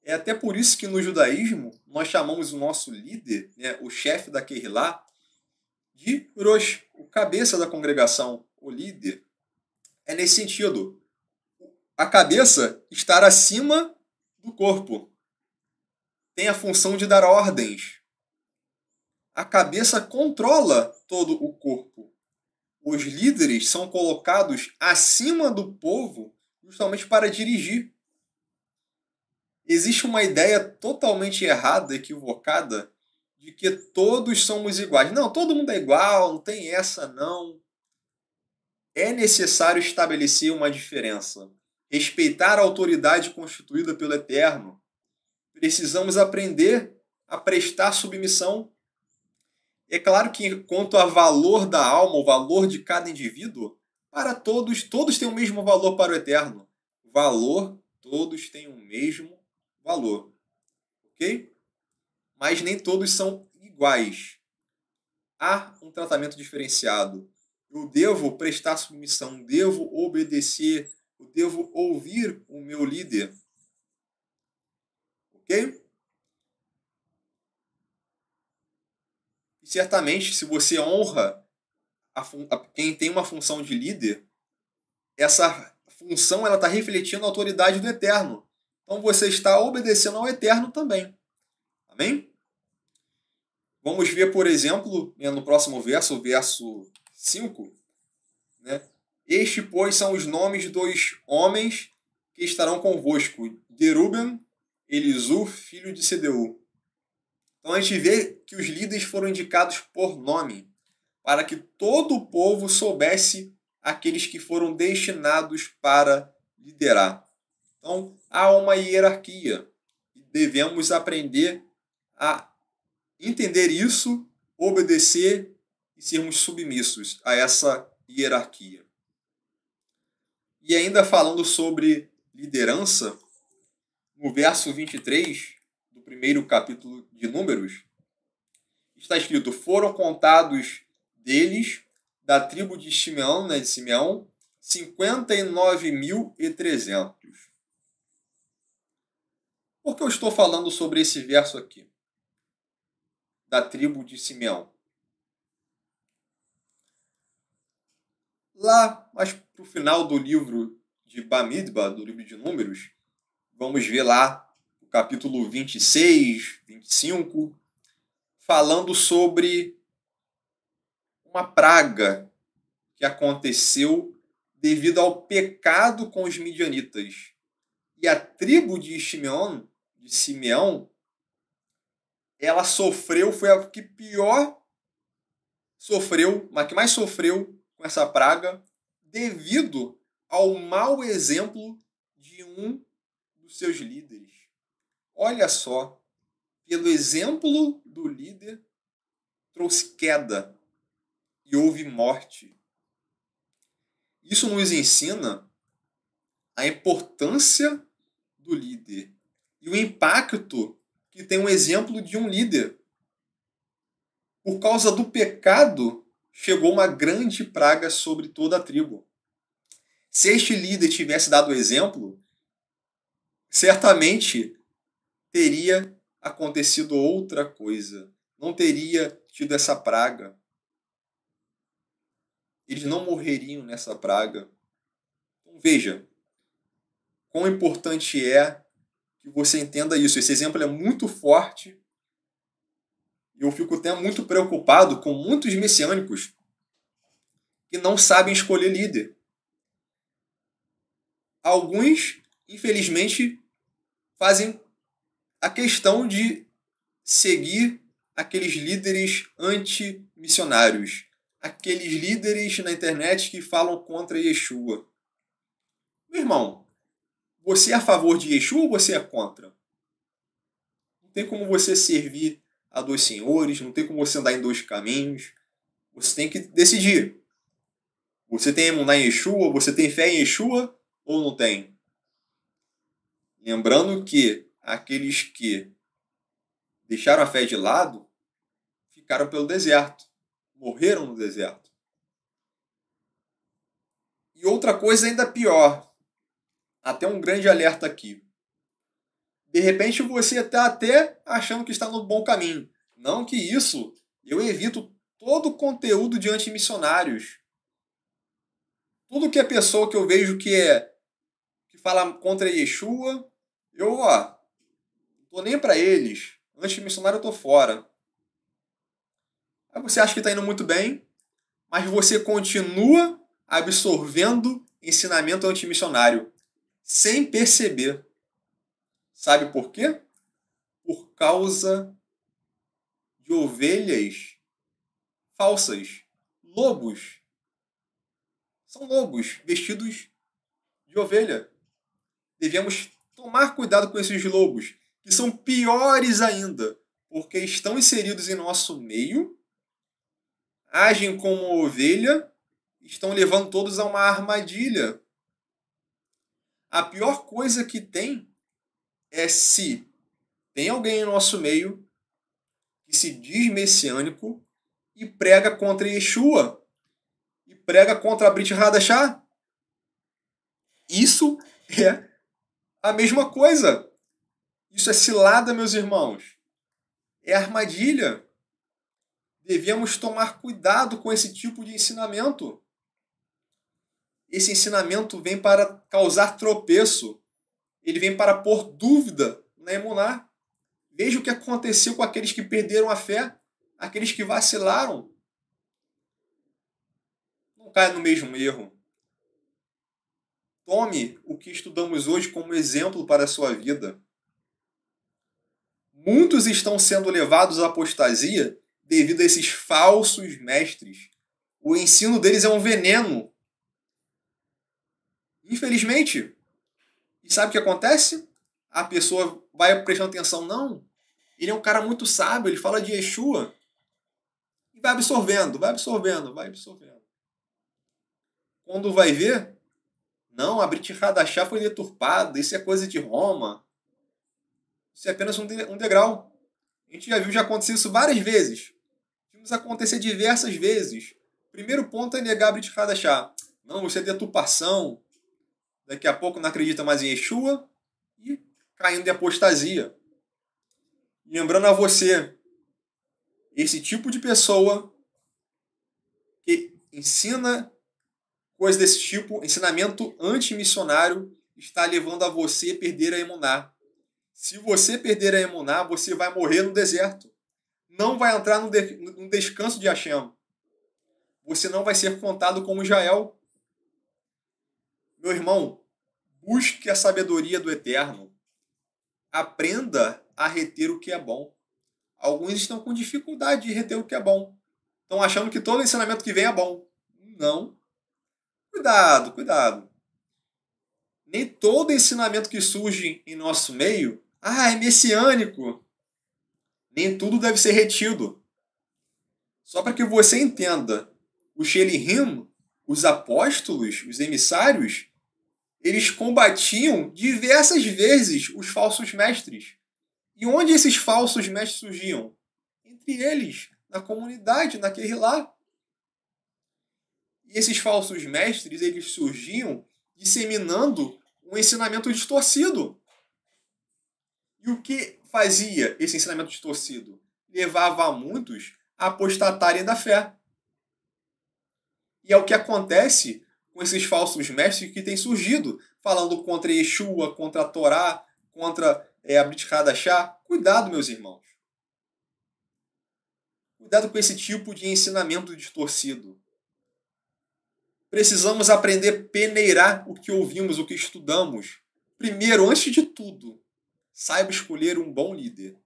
É até por isso que no judaísmo nós chamamos o nosso líder, né, o chefe da Kehilá, de rosh, o cabeça da congregação, o líder. É nesse sentido. A cabeça estar acima do corpo. Tem a função de dar ordens. A cabeça controla todo o corpo. Os líderes são colocados acima do povo justamente para dirigir. Existe uma ideia totalmente errada, equivocada, de que todos somos iguais. Não, todo mundo é igual, não tem essa não. É necessário estabelecer uma diferença. Respeitar a autoridade constituída pelo Eterno. Precisamos aprender a prestar submissão. É claro que quanto a valor da alma, o valor de cada indivíduo, para todos têm o mesmo valor para o Eterno. Valor, todos têm o mesmo valor. Ok? Mas nem todos são iguais. Há um tratamento diferenciado. Eu devo prestar submissão, devo obedecer, eu devo ouvir o meu líder. Ok? E certamente, se você honra quem tem uma função de líder, essa função está refletindo a autoridade do Eterno. Então você está obedecendo ao Eterno também. Amém? Vamos ver, por exemplo, no próximo verso, o verso 5, né? Este, pois, são os nomes dos homens que estarão convosco: Deruben, Elisu, filho de Sedeu. Então a gente vê que os líderes foram indicados por nome, para que todo o povo soubesse aqueles que foram destinados para liderar. Então há uma hierarquia e devemos aprender a entender isso, obedecer e sermos submissos a essa hierarquia. E ainda falando sobre liderança, no verso 23 do primeiro capítulo de Números, está escrito: foram contados deles, da tribo de Simeão, né, de Simeão, 59.300. Por que eu estou falando sobre esse verso aqui? Da tribo de Simeão. Lá, mas para o final do livro de Bamidba, do livro de Números, vamos ver lá o capítulo 26, 25, falando sobre uma praga que aconteceu devido ao pecado com os midianitas. E a tribo de Simeão, ela sofreu, foi a que pior que mais sofreu com essa praga devido ao mau exemplo de um dos seus líderes. Olha só, pelo exemplo do líder, trouxe queda e houve morte. Isso nos ensina a importância do líder e o impacto que tem um exemplo de um líder. Por causa do pecado, chegou uma grande praga sobre toda a tribo. Se este líder tivesse dado o exemplo, certamente teria acontecido outra coisa. Não teria tido essa praga. Eles não morreriam nessa praga. Então veja, quão importante é que você entenda isso. Esse exemplo é muito forte. E eu fico até muito preocupado com muitos messiânicos que não sabem escolher líder. Alguns, infelizmente, fazem a questão de seguir aqueles líderes anti-missionários, aqueles líderes na internet que falam contra Yeshua. Meu irmão, você é a favor de Yeshua ou você é contra? Não tem como você servir a dois senhores, não tem como você andar em dois caminhos. Você tem que decidir. Você tem emuná em Yeshua, você tem fé em Yeshua ou não tem? Lembrando que aqueles que deixaram a fé de lado ficaram pelo deserto, morreram no deserto. E outra coisa ainda pior, até um grande alerta aqui. De repente você está até achando que está no bom caminho. Não que isso, eu evito todo o conteúdo de antimissionários. Tudo que é pessoa que eu vejo que fala contra Yeshua, eu não tô nem para eles. Antimissionário eu tô fora. Aí você acha que está indo muito bem, mas você continua absorvendo ensinamento antimissionário sem perceber. Sabe por quê? Por causa de ovelhas falsas, lobos. São lobos vestidos de ovelha. Devemos tomar cuidado com esses lobos, que são piores ainda, porque estão inseridos em nosso meio, agem como ovelha, estão levando todos a uma armadilha. A pior coisa que tem é se tem alguém em nosso meio que se diz messiânico e prega contra Yeshua, e prega contra a Brit Hadashah. Isso é a mesma coisa. Isso é cilada, meus irmãos. É armadilha. Devemos tomar cuidado com esse tipo de ensinamento. Esse ensinamento vem para causar tropeço. Ele vem para pôr dúvida na emuná. Veja o que aconteceu com aqueles que perderam a fé, aqueles que vacilaram. Não caia no mesmo erro. Tome o que estudamos hoje como exemplo para a sua vida. Muitos estão sendo levados à apostasia devido a esses falsos mestres. O ensino deles é um veneno. Infelizmente. E sabe o que acontece? A pessoa vai prestando atenção. Não. Ele é um cara muito sábio. Ele fala de Yeshua. E vai absorvendo, vai absorvendo, vai absorvendo. Quando vai ver, não, a Brit Hadashah foi deturpada. Isso é coisa de Roma. Isso é apenas um degrau. A gente já viu já acontecer isso várias vezes. Vimos acontecer diversas vezes. Primeiro ponto é negar a Brit Hadashah. Não, isso é deturpação. Daqui a pouco não acredita mais em Yeshua e caindo em apostasia. Lembrando a você, esse tipo de pessoa que ensina coisas desse tipo, ensinamento antimissionário, está levando a você perder a emuná. Se você perder a emuná, você vai morrer no deserto. Não vai entrar no descanso de Hashem. Você não vai ser contado como Israel. Meu irmão, busque a sabedoria do Eterno. Aprenda a reter o que é bom. Alguns estão com dificuldade de reter o que é bom. Estão achando que todo ensinamento que vem é bom. Não. Cuidado, cuidado. Nem todo ensinamento que surge em nosso meio, é messiânico. Nem tudo deve ser retido. Só para que você entenda, o Shelihim, os apóstolos, os emissários, eles combatiam diversas vezes os falsos mestres. E onde esses falsos mestres surgiam? Entre eles, na comunidade, naquele lá. E esses falsos mestres, eles surgiam disseminando um ensinamento distorcido. E o que fazia esse ensinamento distorcido? Levava muitos a apostatarem da fé. E é o que acontece com esses falsos mestres que têm surgido, falando contra Yeshua, contra a Torá, contra a Brit Hadashah. Cuidado, meus irmãos. Cuidado com esse tipo de ensinamento distorcido. Precisamos aprender a peneirar o que ouvimos, o que estudamos. Primeiro, antes de tudo, saiba escolher um bom líder.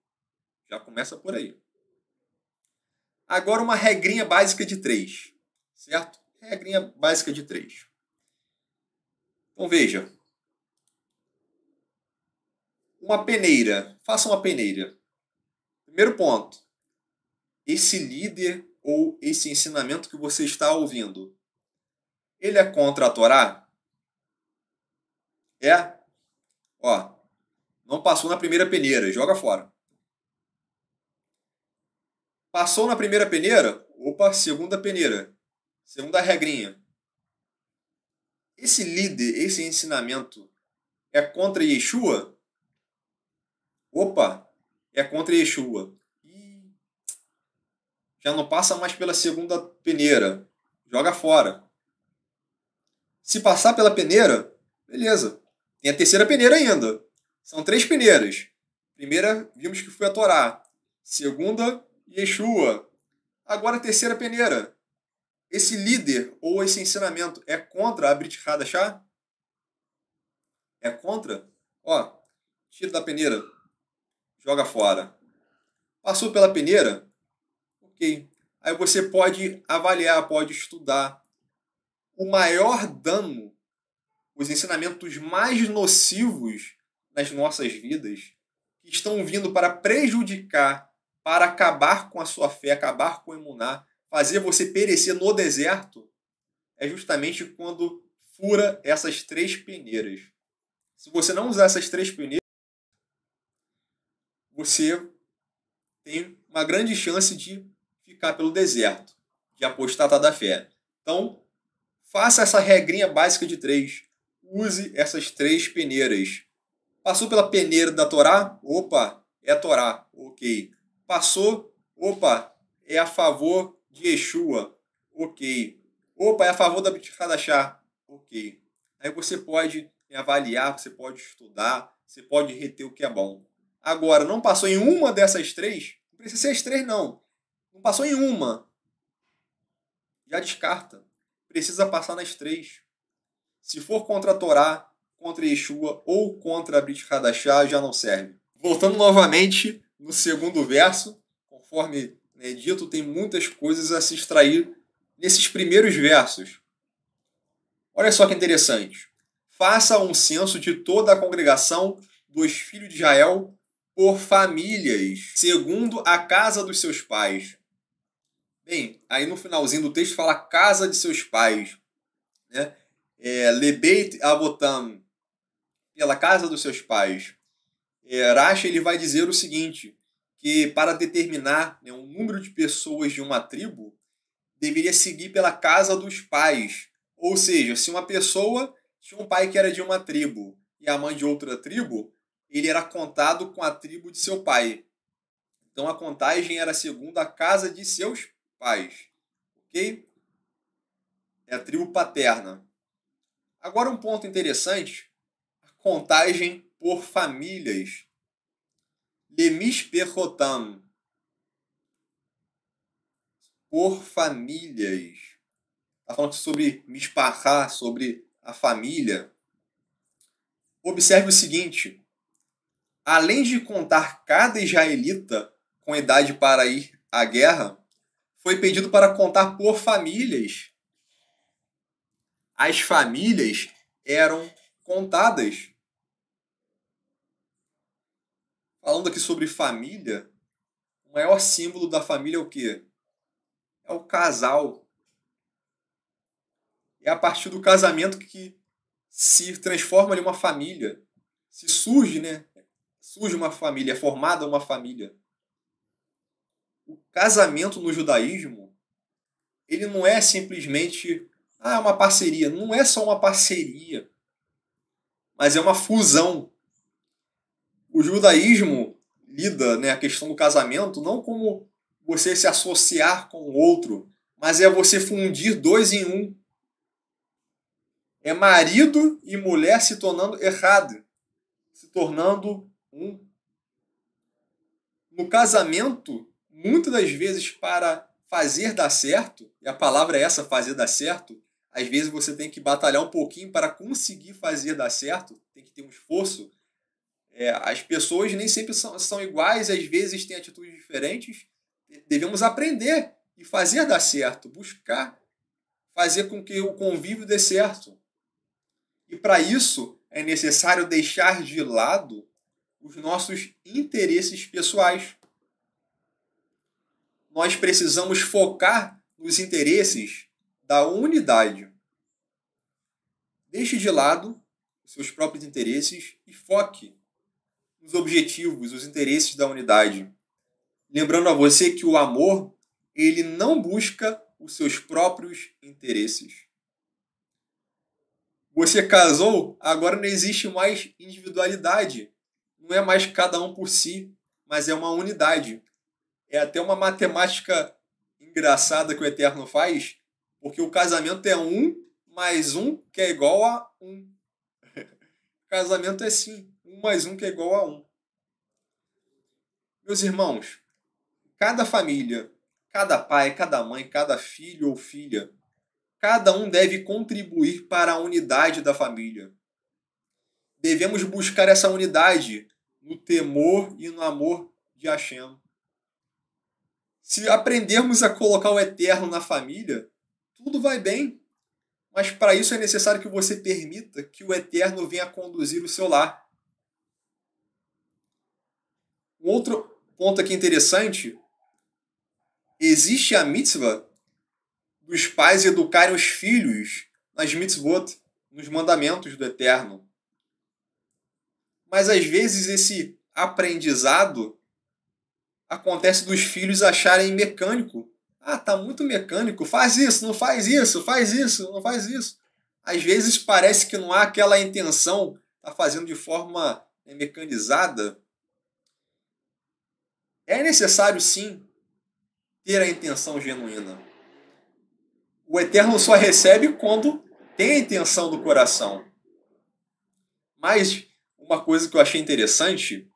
Já começa por aí. Agora uma regrinha básica de 3. Certo? Regrinha básica de 3. Então veja. Uma peneira. Faça uma peneira. Primeiro ponto. Esse líder ou esse ensinamento que você está ouvindo, ele é contra a Torá? É? Ó, não passou na primeira peneira, joga fora. Passou na primeira peneira? Opa, segunda peneira. Segunda regrinha. Esse líder, esse ensinamento é contra Yeshua? Opa, é contra Yeshua. Já não passa mais pela segunda peneira. Joga fora. Se passar pela peneira, beleza. Tem a terceira peneira ainda. São 3 peneiras. Primeira, vimos que foi a Torá. Segunda, Yeshua. Agora a terceira peneira. Esse líder ou esse ensinamento é contra a Brit Hadashah? É contra? Ó, tira da peneira. Joga fora. Passou pela peneira? Ok. Aí você pode avaliar, pode estudar. O maior dano, os ensinamentos mais nocivos nas nossas vidas, que estão vindo para prejudicar, para acabar com a sua fé, acabar com o emuná, fazer você perecer no deserto, é justamente quando fura essas 3 peneiras. Se você não usar essas 3 peneiras, você tem uma grande chance de ficar pelo deserto, de apostatar da fé. Então, faça essa regrinha básica de 3. Use essas 3 peneiras. Passou pela peneira da Torá? Opa, é a Torá. Ok. Passou? Opa, é a favor de Yeshua. Ok. Opa, é a favor da Brit Hadashah. Ok. Aí você pode avaliar, você pode estudar, você pode reter o que é bom. Agora, não passou em uma dessas 3? Não precisa ser as 3, não. Não passou em uma. Já descarta. Precisa passar nas 3. Se for contra a Torá, contra Yeshua ou contra a Brit Hadashah, já não serve. Voltando novamente no segundo verso, conforme dito, tem muitas coisas a se extrair nesses primeiros versos. Olha só que interessante. Faça um censo de toda a congregação dos filhos de Israel por famílias, segundo a casa dos seus pais. Bem, aí no finalzinho do texto fala casa de seus pais, né? Lebeit Avotam, pela casa dos seus pais. Rashi ele vai dizer o seguinte, que para determinar um número de pessoas de uma tribo, deveria seguir pela casa dos pais. Ou seja, se uma pessoa tinha um pai que era de uma tribo e a mãe de outra tribo, ele era contado com a tribo de seu pai. Então a contagem era segundo a casa de seus pais. Ok? É a tribo paterna. Agora um ponto interessante, a contagem por famílias. Lemishpechotam. Por famílias. Está falando sobre mishpachá, sobre a família. Observe o seguinte. Além de contar cada israelita com idade para ir à guerra, foi pedido para contar por famílias. As famílias eram contadas. Falando aqui sobre família, o maior símbolo da família é o quê? É o casal. É a partir do casamento que se transforma em uma família. Se surge, né? Surge uma família, é formada uma família. O casamento no judaísmo, ele não é simplesmente uma parceria. Não é só uma parceria, mas é uma fusão. O judaísmo lida, né, a questão do casamento não como você se associar com o outro, mas é você fundir dois em um. É marido e mulher se tornando errado, se tornando um. No casamento, muitas das vezes, para fazer dar certo, e a palavra é essa, fazer dar certo, às vezes você tem que batalhar um pouquinho para conseguir fazer dar certo, tem que ter um esforço. As pessoas nem sempre são iguais, às vezes têm atitudes diferentes. Devemos aprender e fazer dar certo, buscar fazer com que o convívio dê certo. E para isso é necessário deixar de lado os nossos interesses pessoais. Nós precisamos focar nos interesses da unidade. Deixe de lado os seus próprios interesses e foque nos objetivos, os interesses da unidade. Lembrando a você que o amor, ele não busca os seus próprios interesses. Você casou, agora não existe mais individualidade. Não é mais cada um por si, mas é uma unidade. É até uma matemática engraçada que o Eterno faz, porque o casamento é 1 mais 1 que é igual a 1. O casamento é sim, 1 mais 1 que é igual a 1. Meus irmãos, cada família, cada pai, cada mãe, cada filho ou filha, cada um deve contribuir para a unidade da família. Devemos buscar essa unidade no temor e no amor de Hashem. Se aprendermos a colocar o Eterno na família, tudo vai bem. Mas para isso é necessário que você permita que o Eterno venha conduzir o seu lar. Um outro ponto aqui interessante, existe a mitzvah dos pais educarem os filhos nas mitzvot, nos mandamentos do Eterno. Mas às vezes esse aprendizado acontece dos filhos acharem mecânico. Tá muito mecânico, faz isso, não faz isso, faz isso, não faz isso. Às vezes parece que não há aquela intenção, está fazendo de forma mecanizada. É necessário sim ter a intenção genuína. O Eterno só recebe quando tem a intenção do coração. Mas uma coisa que eu achei interessante,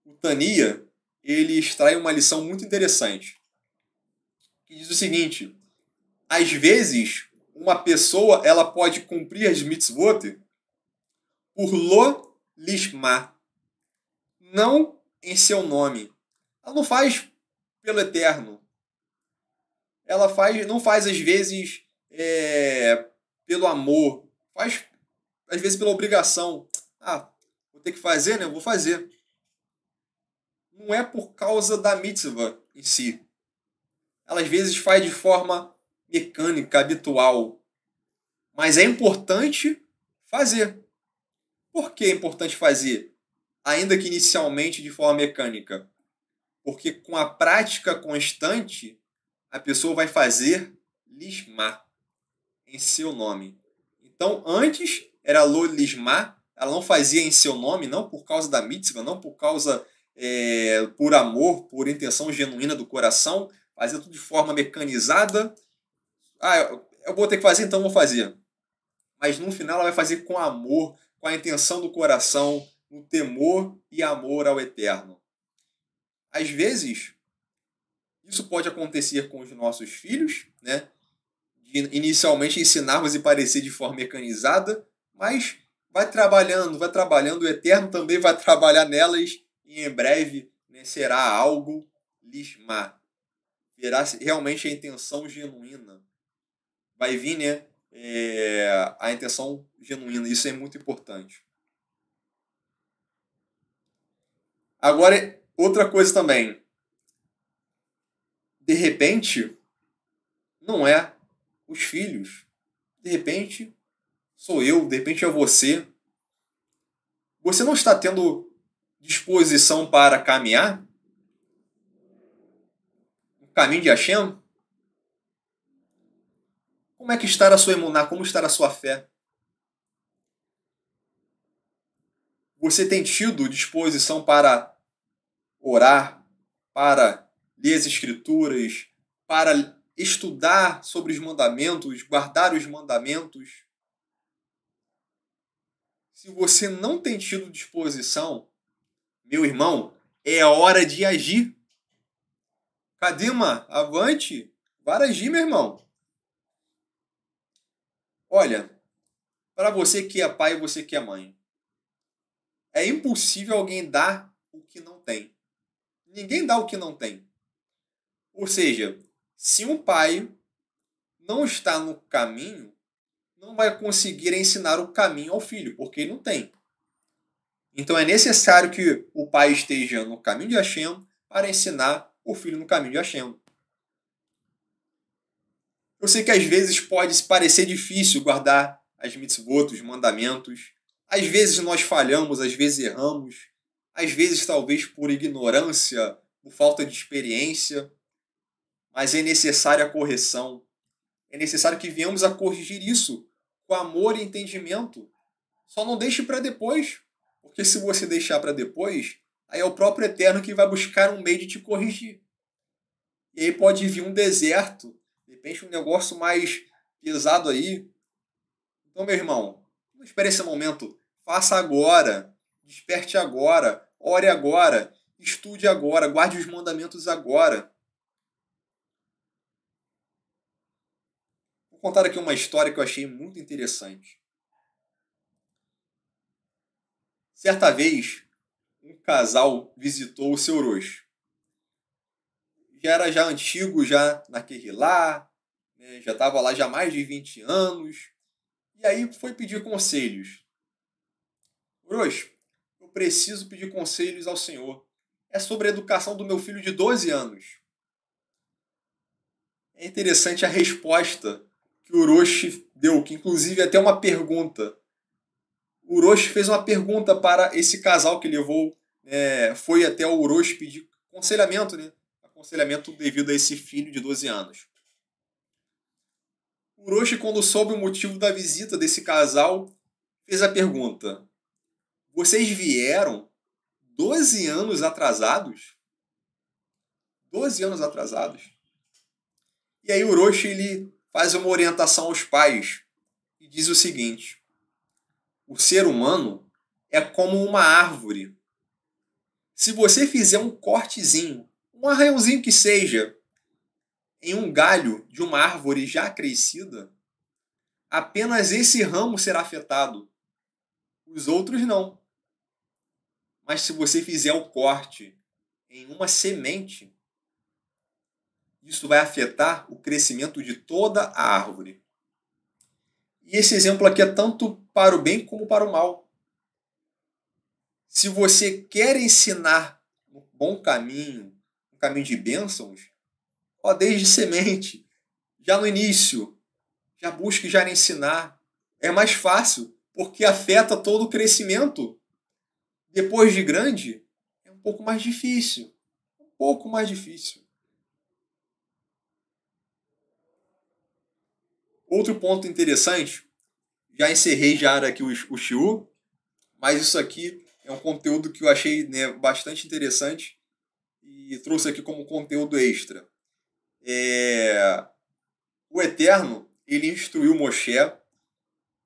o Tania, ele extrai uma lição muito interessante. Que diz o seguinte, às vezes, uma pessoa ela pode cumprir as mitzvot por lo lishma, não em seu nome. Ela não faz pelo Eterno. Ela não faz às vezes pelo amor. Faz às vezes pela obrigação. Vou ter que fazer, né? Eu vou fazer. Não é por causa da mitzvah em si. Ela às vezes faz de forma mecânica, habitual. Mas é importante fazer. Por que é importante fazer? Ainda que inicialmente de forma mecânica. Porque com a prática constante, a pessoa vai fazer lishma em seu nome. Então, antes era lo lishma, ela não fazia em seu nome, não por causa da mitzvah, não por causa, por amor, por intenção genuína do coração, fazia tudo de forma mecanizada. Eu vou ter que fazer, então vou fazer. Mas no final ela vai fazer com amor, com a intenção do coração, no temor e amor ao Eterno. Às vezes, isso pode acontecer com os nossos filhos, né? De inicialmente ensinarmos e parecer de forma mecanizada, mas vai trabalhando, o Eterno também vai trabalhar nelas e em breve, né, será algo lishma. verá realmente a intenção genuína. Vai vir, né, a intenção genuína. Isso é muito importante. Agora, outra coisa também. De repente, não é os filhos. De repente, sou eu. De repente, é você. Você não está tendo disposição para caminhar no caminho de Hashem? Como é que está a sua emuná? Como está a sua fé? Você tem tido disposição para orar, para ler as escrituras, para estudar sobre os mandamentos, guardar os mandamentos? Se você não tem tido disposição, meu irmão, é hora de agir. Cadima, avante, para agir, meu irmão. Olha, para você que é pai e você que é mãe, é impossível alguém dar o que não tem. Ninguém dá o que não tem. Ou seja, se um pai não está no caminho, não vai conseguir ensinar o caminho ao filho, porque ele não tem. Então é necessário que o pai esteja no caminho de Hashem para ensinar o filho no caminho de Hashem. Eu sei que às vezes pode parecer difícil guardar as mitzvot, os mandamentos. Às vezes nós falhamos, às vezes erramos. Às vezes talvez por ignorância, por falta de experiência. Mas é necessária a correção. É necessário que venhamos a corrigir isso com amor e entendimento. Só não deixe para depois. Porque se você deixar para depois, aí é o próprio Eterno que vai buscar um meio de te corrigir. E aí pode vir um deserto, de repente um negócio mais pesado aí. Então, meu irmão, não espere esse momento. Faça agora. Desperte agora. Ore agora. Estude agora. Guarde os mandamentos agora. Vou contar aqui uma história que eu achei muito interessante. Certa vez, um casal visitou o seu Orochi. Já era já antigo, já naquele lá, né? Já estava lá já há mais de 20 anos. E aí foi pedir conselhos. Orochi, eu preciso pedir conselhos ao Senhor. É sobre a educação do meu filho de 12 anos. É interessante a resposta que o Orochi deu, que inclusive é até uma pergunta. O Orochi fez uma pergunta para esse casal que levou, foi até o Orochi pedir aconselhamento, né? Aconselhamento devido a esse filho de 12 anos. O Orochi, quando soube o motivo da visita desse casal, fez a pergunta: vocês vieram 12 anos atrasados? 12 anos atrasados? E aí o Orochi ele faz uma orientação aos pais e diz o seguinte: o ser humano é como uma árvore. Se você fizer um cortezinho, um arranhãozinho que seja, em um galho de uma árvore já crescida, apenas esse ramo será afetado. Os outros não. Mas se você fizer o corte em uma semente, isso vai afetar o crescimento de toda a árvore. E esse exemplo aqui é tanto para o bem como para o mal. Se você quer ensinar um bom caminho, um caminho de bênçãos, desde semente, já no início, já busque já ensinar. É mais fácil, porque afeta todo o crescimento. Depois de grande, é um pouco mais difícil. Um pouco mais difícil. Outro ponto interessante, já encerrei já aqui o Shiur, mas isso aqui é um conteúdo que eu achei, né, bastante interessante e trouxe aqui como conteúdo extra. O Eterno, ele instruiu Moshe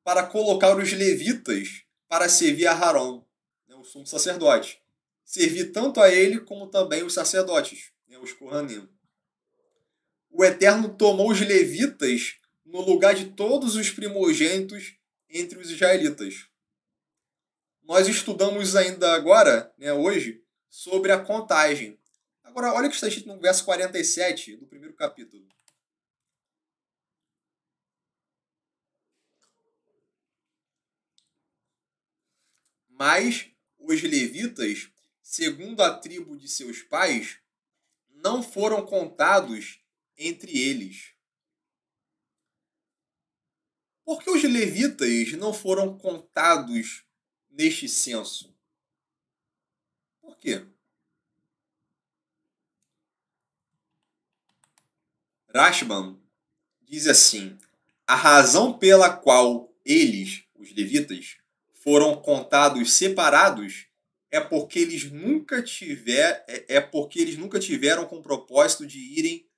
para colocar os levitas para servir a Haron, né, o sumo sacerdote. Servir tanto a ele como também os sacerdotes, né, os Kohanim. O Eterno tomou os levitas no lugar de todos os primogênitos entre os israelitas. Nós estudamos ainda agora, né, hoje, sobre a contagem. Agora, olha o que está escrito no verso 47 do primeiro capítulo. Mas os levitas, segundo a tribo de seus pais, não foram contados entre eles. Por que os levitas não foram contados neste censo? Por quê? Rashbam diz assim: a razão pela qual eles, os levitas, foram contados separados é porque eles nunca tiveram com o propósito de irem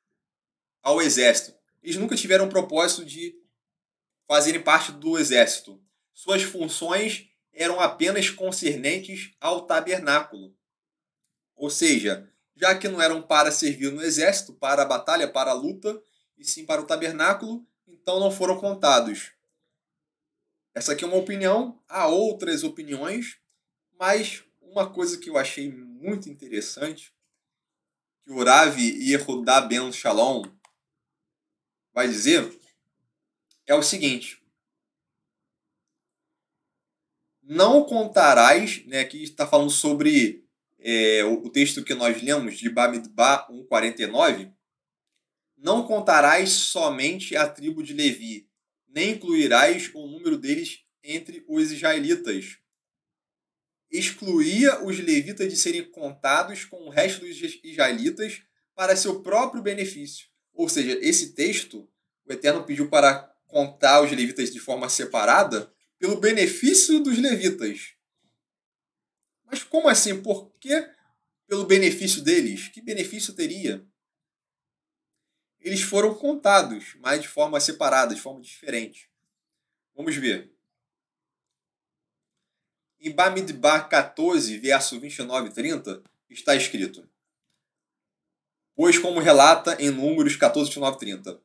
ao exército. Eles nunca tiveram o propósito de fazerem parte do exército. Suas funções eram apenas concernentes ao tabernáculo. Ou seja, já que não eram para servir no exército, para a batalha, para a luta, e sim para o tabernáculo, então não foram contados. Essa aqui é uma opinião, há outras opiniões, mas uma coisa que eu achei muito interessante, que o Rav Yehudá Ben Shalom vai dizer, é o seguinte: não contarás, né, aqui está falando sobre o texto que nós lemos de Bamidbar 1,49, não contarás somente a tribo de Levi, nem incluirás o número deles entre os israelitas. Excluía os levitas de serem contados com o resto dos israelitas para seu próprio benefício. Ou seja, esse texto, o Eterno pediu para contar os levitas de forma separada pelo benefício dos levitas. Mas como assim? Por que pelo benefício deles? Que benefício teria? Eles foram contados, mas de forma separada, de forma diferente. Vamos ver. Em Bamidbar 14, verso 29 e 30, está escrito: pois como relata em Números 14, 29 e 30,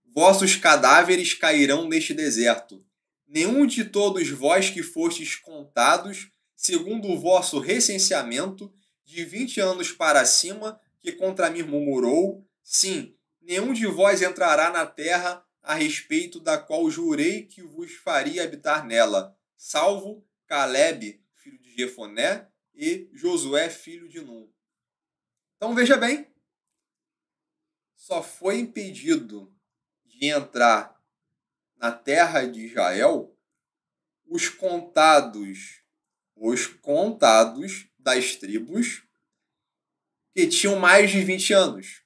vossos cadáveres cairão neste deserto. Nenhum de todos vós que fostes contados, segundo o vosso recenseamento, de 20 anos para cima, que contra mim murmurou, sim, nenhum de vós entrará na terra a respeito da qual jurei que vos faria habitar nela, salvo Caleb, filho de Jefoné, e Josué, filho de Nun. Então veja bem, só foi impedido de entrar na terra de Israel os contados das tribos que tinham mais de 20 anos.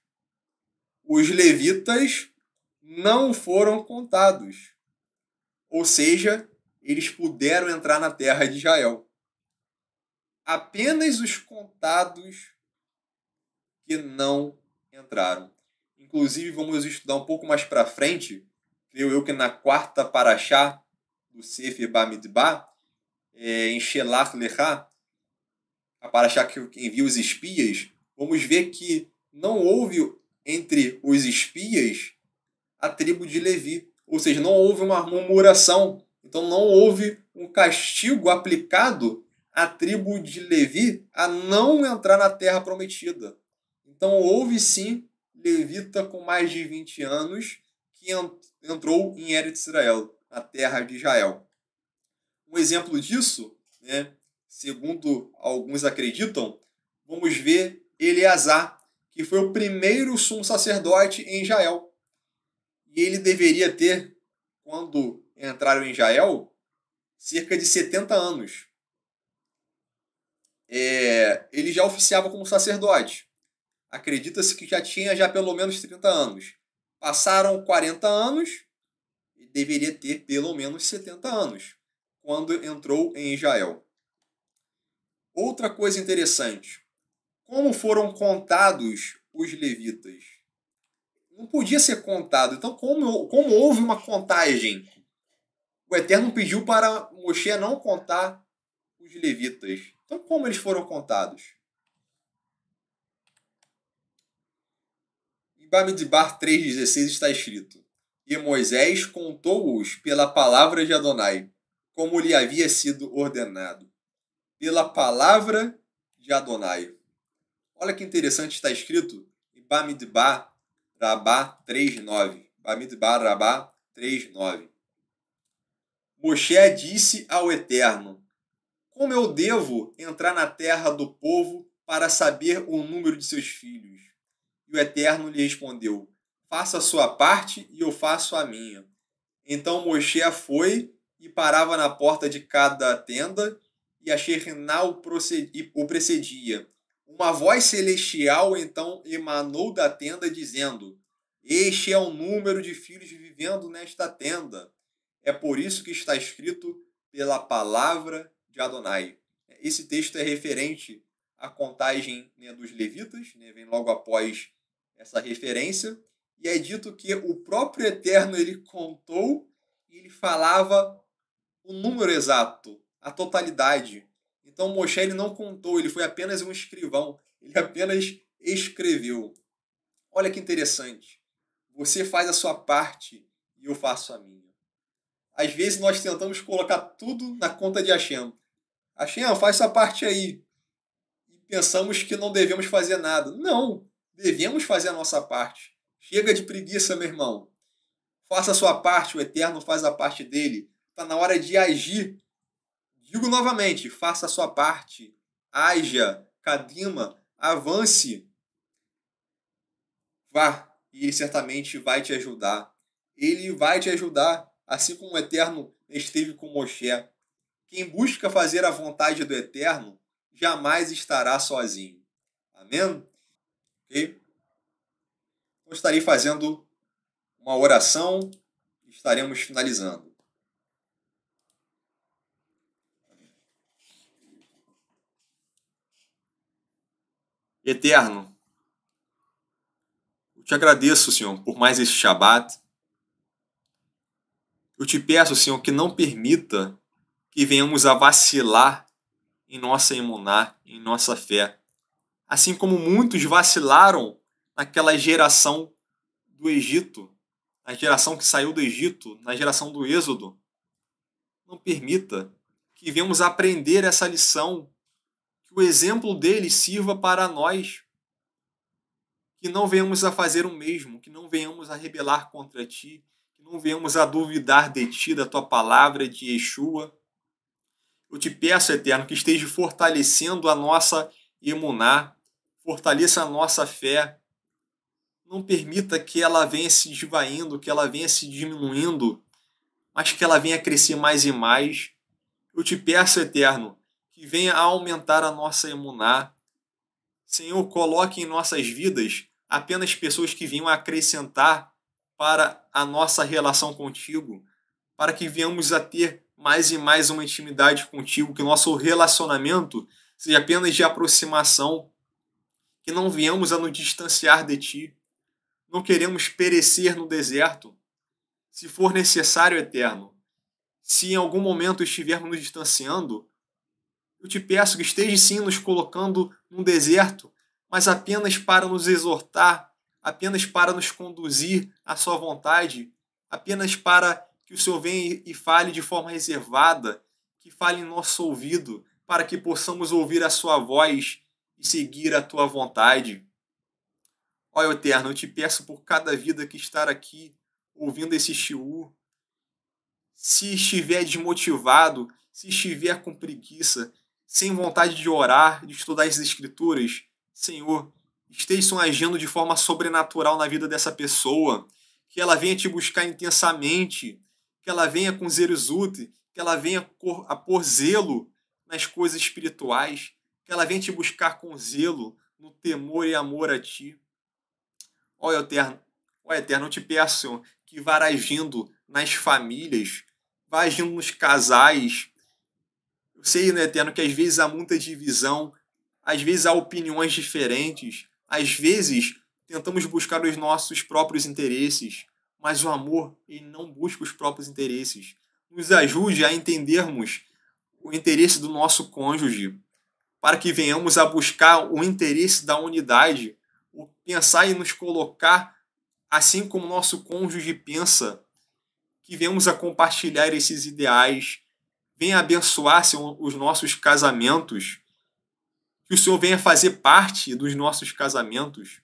Os levitas não foram contados. Ou seja, eles puderam entrar na terra de Israel. Apenas os contados que não entraram. Inclusive, vamos estudar um pouco mais para frente, creio eu que na quarta paraxá do Sefer Bamidbar, em Shelach Lecha, a paraxá que envia os espias, vamos ver que não houve entre os espias a tribo de Levi. Ou seja, não houve uma murmuração. Então não houve um castigo aplicado à tribo de Levi a não entrar na terra prometida. Então houve sim levita com mais de 20 anos que entrou em Eretz Israel, na terra de Israel. Um exemplo disso, né, segundo alguns acreditam, vamos ver Eleazar, que foi o primeiro sumo sacerdote em Israel. E ele deveria ter, quando entraram em Israel, cerca de 70 anos. Ele já oficiava como sacerdote. Acredita-se que já tinha pelo menos 30 anos. Passaram 40 anos e deveria ter pelo menos 70 anos, quando entrou em Israel. Outra coisa interessante. Como foram contados os levitas? Não podia ser contado. Então, como houve uma contagem? O Eterno pediu para Moshe não contar os levitas. Então, como eles foram contados? Em Bamidbar 3,16 está escrito: e Moisés contou-os pela palavra de Adonai, como lhe havia sido ordenado. Pela palavra de Adonai. Olha que interessante, está escrito em Bamidbar, Rabá 3:9. Bamidbar, Rabá 3:9. Moshe disse ao Eterno: como eu devo entrar na terra do povo para saber o número de seus filhos? E o Eterno lhe respondeu: faça a sua parte e eu faço a minha. Então Moshe foi e parava na porta de cada tenda, e a Shekhinah o precedia. Uma voz celestial então emanou da tenda, dizendo: este é o número de filhos vivendo nesta tenda. É por isso que está escrito pela palavra de Adonai. Esse texto é referente à contagem, né, dos levitas, né, vem logo após essa referência, e é dito que o próprio Eterno ele contou e ele falava o número exato, a totalidade. Então Moshe ele não contou, ele foi apenas um escrivão, ele apenas escreveu. Olha que interessante. Você faz a sua parte e eu faço a minha. Às vezes nós tentamos colocar tudo na conta de Hashem. Hashem, faz sua parte aí. E pensamos que não devemos fazer nada. Não, devemos fazer a nossa parte. Chega de preguiça, meu irmão. Faça a sua parte, o Eterno faz a parte dele. Está na hora de agir. Digo novamente, faça a sua parte. Haja, cadima, avance. Vá, e ele certamente vai te ajudar. Ele vai te ajudar, assim como o Eterno esteve com Moshe. Quem busca fazer a vontade do Eterno jamais estará sozinho. Amém? Ok? Então estarei fazendo uma oração e estaremos finalizando. Eterno, eu te agradeço, Senhor, por mais esse Shabat. Eu te peço, Senhor, que não permita que venhamos a vacilar em nossa emuná, em nossa fé. Assim como muitos vacilaram naquela geração do Egito, a geração que saiu do Egito, na geração do Êxodo. Não permita que venhamos aprender essa lição, que o exemplo deles sirva para nós, que não venhamos a fazer o mesmo, que não venhamos a rebelar contra ti, que não venhamos a duvidar de ti, da tua palavra, de Yeshua. Eu te peço, Eterno, que esteja fortalecendo a nossa emuná, fortaleça a nossa fé. Não permita que ela venha se esvaindo, que ela venha se diminuindo, mas que ela venha crescer mais e mais. Eu te peço, Eterno, que venha a aumentar a nossa emuná. Senhor, coloque em nossas vidas apenas pessoas que venham a acrescentar para a nossa relação contigo, para que venhamos a ter mais e mais uma intimidade contigo, que o nosso relacionamento seja apenas de aproximação, que não venhamos a nos distanciar de ti. Não queremos perecer no deserto. Se for necessário, Eterno, se em algum momento estivermos nos distanciando, eu te peço que esteja sim nos colocando num deserto, mas apenas para nos exortar, apenas para nos conduzir à sua vontade, apenas para que o Senhor venha e fale de forma reservada, que fale em nosso ouvido, para que possamos ouvir a sua voz e seguir a tua vontade. Ó Eterno, eu te peço por cada vida que está aqui ouvindo esse shiur, se estiver desmotivado, se estiver com preguiça, sem vontade de orar, de estudar as Escrituras, Senhor, estejam agindo de forma sobrenatural na vida dessa pessoa, que ela venha te buscar intensamente, que ela venha com zeruzut, que ela venha a pôr zelo nas coisas espirituais, que ela venha te buscar com zelo, no temor e amor a ti. Ó Eterno, eu te peço, Senhor, que vá agindo nas famílias, vá agindo nos casais. Eu sei, né, Eterno, que às vezes há muita divisão, às vezes há opiniões diferentes, às vezes tentamos buscar os nossos próprios interesses, mas o amor, ele não busca os próprios interesses. Nos ajude a entendermos o interesse do nosso cônjuge, para que venhamos a buscar o interesse da unidade, o pensar e nos colocar assim como nosso cônjuge pensa, que venhamos a compartilhar esses ideais, venha abençoar, Senhor, os nossos casamentos, Que o Senhor venha fazer parte dos nossos casamentos.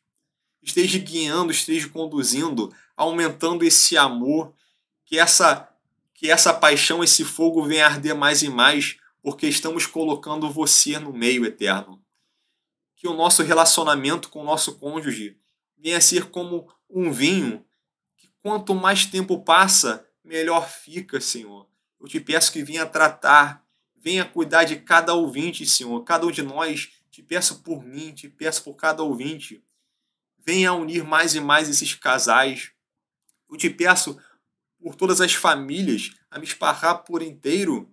Esteja guiando, esteja conduzindo, aumentando esse amor, que essa paixão, esse fogo venha arder mais e mais, porque estamos colocando você no meio, Eterno. Que o nosso relacionamento com o nosso cônjuge venha a ser como um vinho, que quanto mais tempo passa, melhor fica, Senhor. Eu te peço que venha tratar, venha cuidar de cada ouvinte, Senhor. Cada um de nós, te peço por mim, te peço por cada ouvinte. Venha unir mais e mais esses casais. Eu te peço por todas as famílias, a me esparrar por inteiro.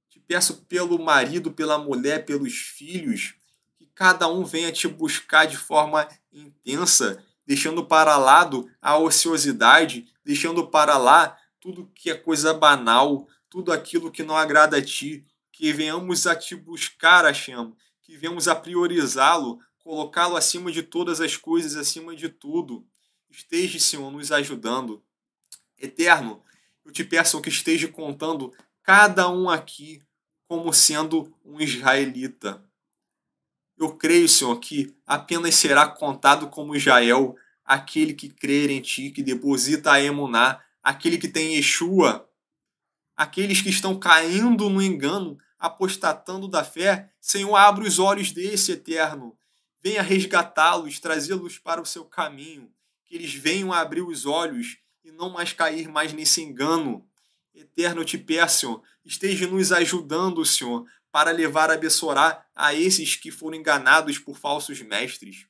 Te peço pelo marido, pela mulher, pelos filhos, que cada um venha te buscar de forma intensa, deixando para lado a ociosidade, deixando para lá tudo que é coisa banal, tudo aquilo que não agrada a ti, que venhamos a te buscar, Hashem, que venhamos a priorizá-lo, colocá-lo acima de todas as coisas, acima de tudo. Esteja, Senhor, nos ajudando. Eterno, eu te peço que esteja contando cada um aqui como sendo um israelita. Eu creio, Senhor, que apenas será contado como Israel aquele que crer em ti, que deposita a emuná, aquele que tem Yeshua. Aqueles que estão caindo no engano, apostatando da fé, Senhor, abre os olhos desse, Eterno. Venha resgatá-los, trazê-los para o seu caminho. Que eles venham a abrir os olhos e não mais cair mais nesse engano. Eterno, eu te peço, Senhor, esteja nos ajudando, Senhor, para levar a Bessorá a esses que foram enganados por falsos mestres.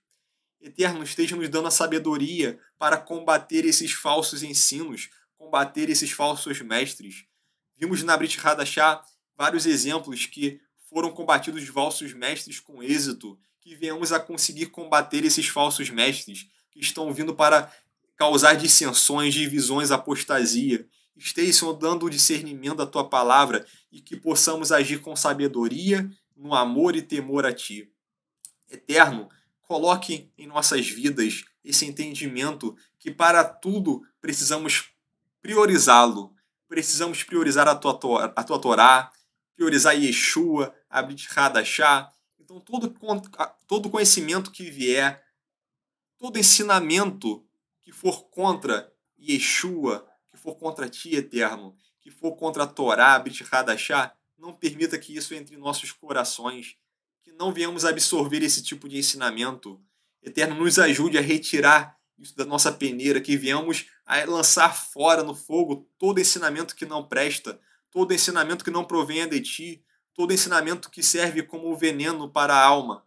Eterno, esteja nos dando a sabedoria para combater esses falsos ensinos, combater esses falsos mestres. Vimos na Brit Hadashah vários exemplos que foram combatidos os falsos mestres com êxito, que venhamos a conseguir combater esses falsos mestres que estão vindo para causar dissensões, divisões, apostasia. Esteja, Senhor, dando o discernimento da Tua palavra e que possamos agir com sabedoria, no amor e temor a Ti. Eterno, coloque em nossas vidas esse entendimento que para tudo precisamos priorizá-lo. Precisamos priorizar a tua Torá, priorizar Yeshua, a Brit Hadashah. Então, todo conhecimento que vier, todo ensinamento que for contra Yeshua, que for contra ti, Eterno, que for contra a Torá, a Brit Hadashah, não permita que isso entre em nossos corações, que não venhamos a absorver esse tipo de ensinamento. Eterno, nos ajude a retirar isso da nossa peneira, que venhamos a lançar fora no fogo todo ensinamento que não presta, todo ensinamento que não provenha de ti, todo ensinamento que serve como veneno para a alma.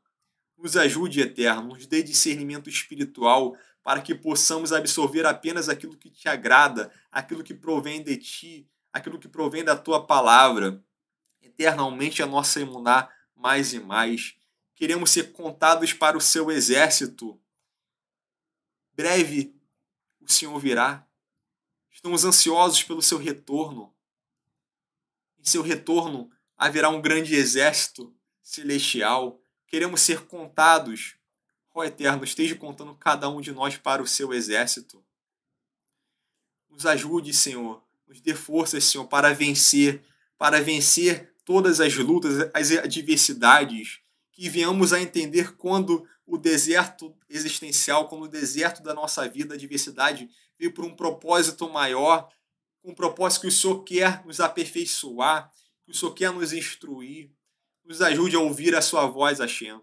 Nos ajude, Eterno, nos dê discernimento espiritual para que possamos absorver apenas aquilo que te agrada, aquilo que provém de ti, aquilo que provém da tua palavra. Eternamente a nossa emuná mais e mais. Queremos ser contados para o seu exército. Breve o Senhor virá. Estamos ansiosos pelo seu retorno. Em seu retorno haverá um grande exército celestial. Queremos ser contados. Ó Eterno, esteja contando cada um de nós para o seu exército. Nos ajude, Senhor. Nos dê forças, Senhor, para vencer todas as lutas, as adversidades. Que venhamos a entender quando o deserto existencial, quando o deserto da nossa vida, a adversidade, veio por um propósito maior, um propósito que o Senhor quer nos aperfeiçoar, que o Senhor quer nos instruir. Nos ajude a ouvir a sua voz, Hashem.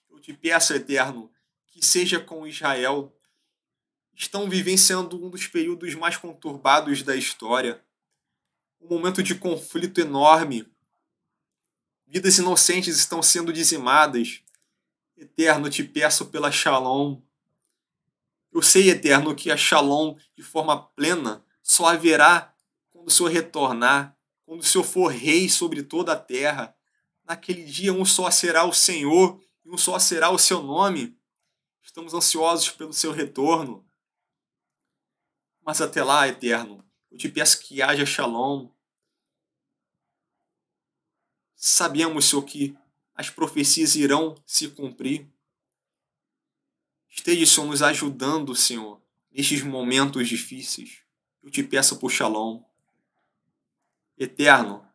Eu te peço, Eterno, que seja com Israel. Estão vivenciando um dos períodos mais conturbados da história. Um momento de conflito enorme. Vidas inocentes estão sendo dizimadas. Eterno, eu te peço pela Shalom. Eu sei, Eterno, que a Shalom, de forma plena, só haverá quando o Senhor retornar, quando o Senhor for rei sobre toda a terra. Naquele dia, um só será o Senhor e um só será o seu nome. Estamos ansiosos pelo seu retorno. Mas até lá, Eterno, eu te peço que haja Shalom. Sabemos, Senhor, que as profecias irão se cumprir. Esteja, Senhor, nos ajudando, Senhor, nestes momentos difíceis. Eu te peço por Shalom. Eterno,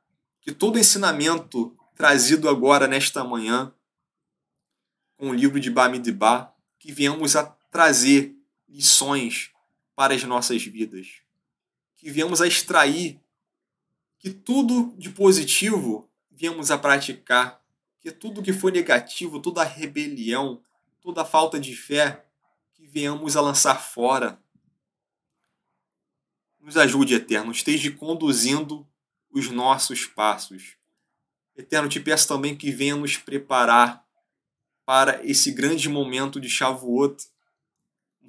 que todo ensinamento trazido agora nesta manhã com o livro de Bamidbar, que venhamos a trazer lições para as nossas vidas. Que venhamos a extrair que tudo de positivo venhamos a praticar, que tudo que foi negativo, toda a rebelião, toda a falta de fé, que venhamos a lançar fora. Nos ajude, Eterno, esteja conduzindo os nossos passos. Eterno, te peço também que venha nos preparar para esse grande momento de Shavuot,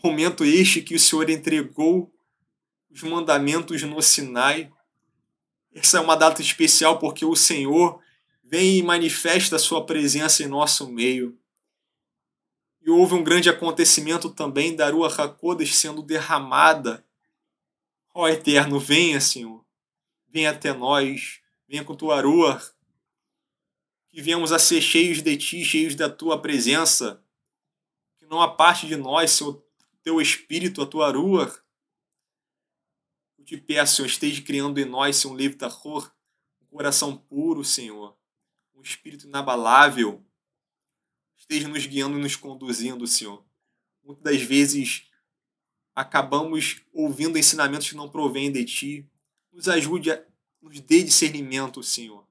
momento este que o Senhor entregou os mandamentos no Sinai. Essa é uma data especial porque o Senhor vem e manifesta a sua presença em nosso meio. E houve um grande acontecimento também da Ruach HaKodesh sendo derramada. Ó Eterno, venha, Senhor. Venha até nós. Venha com tua Ruach. Que venhamos a ser cheios de ti, cheios da tua presença. Que não a parte de nós, Senhor, teu Espírito, a tua Ruach. Eu te peço, Senhor, esteja criando em nós, Senhor, um levitachor, um coração puro, Senhor. Um espírito inabalável. Esteja nos guiando e nos conduzindo, Senhor. Muitas das vezes acabamos ouvindo ensinamentos que não provêm de ti. Nos ajude, nos dê discernimento, Senhor.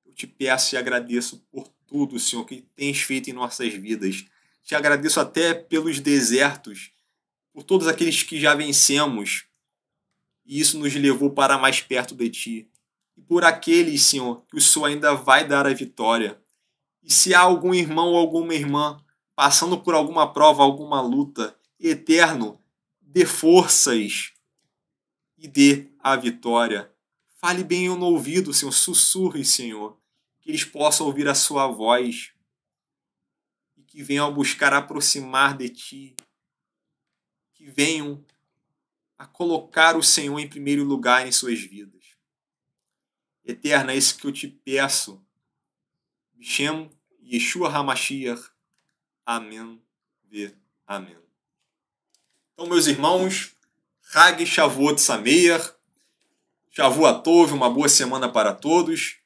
Eu te peço e agradeço por tudo, Senhor, que tens feito em nossas vidas. Te agradeço até pelos desertos, por todos aqueles que já vencemos. E isso nos levou para mais perto de ti. E por aqueles, Senhor, que o Senhor ainda vai dar a vitória. E se há algum irmão ou alguma irmã passando por alguma prova, alguma luta, Eterno, dê forças e dê a vitória. Fale bem no ouvido, Senhor, sussurre, Senhor, que eles possam ouvir a sua voz e que venham buscar aproximar de ti, que venham a colocar o Senhor em primeiro lugar em suas vidas. Eterno, é isso que eu te peço. Bishem Yeshua HaMashiach. Amém. Amém. Então, meus irmãos, Hag Shavuot Sameach, Shavuot Tov, uma boa semana para todos.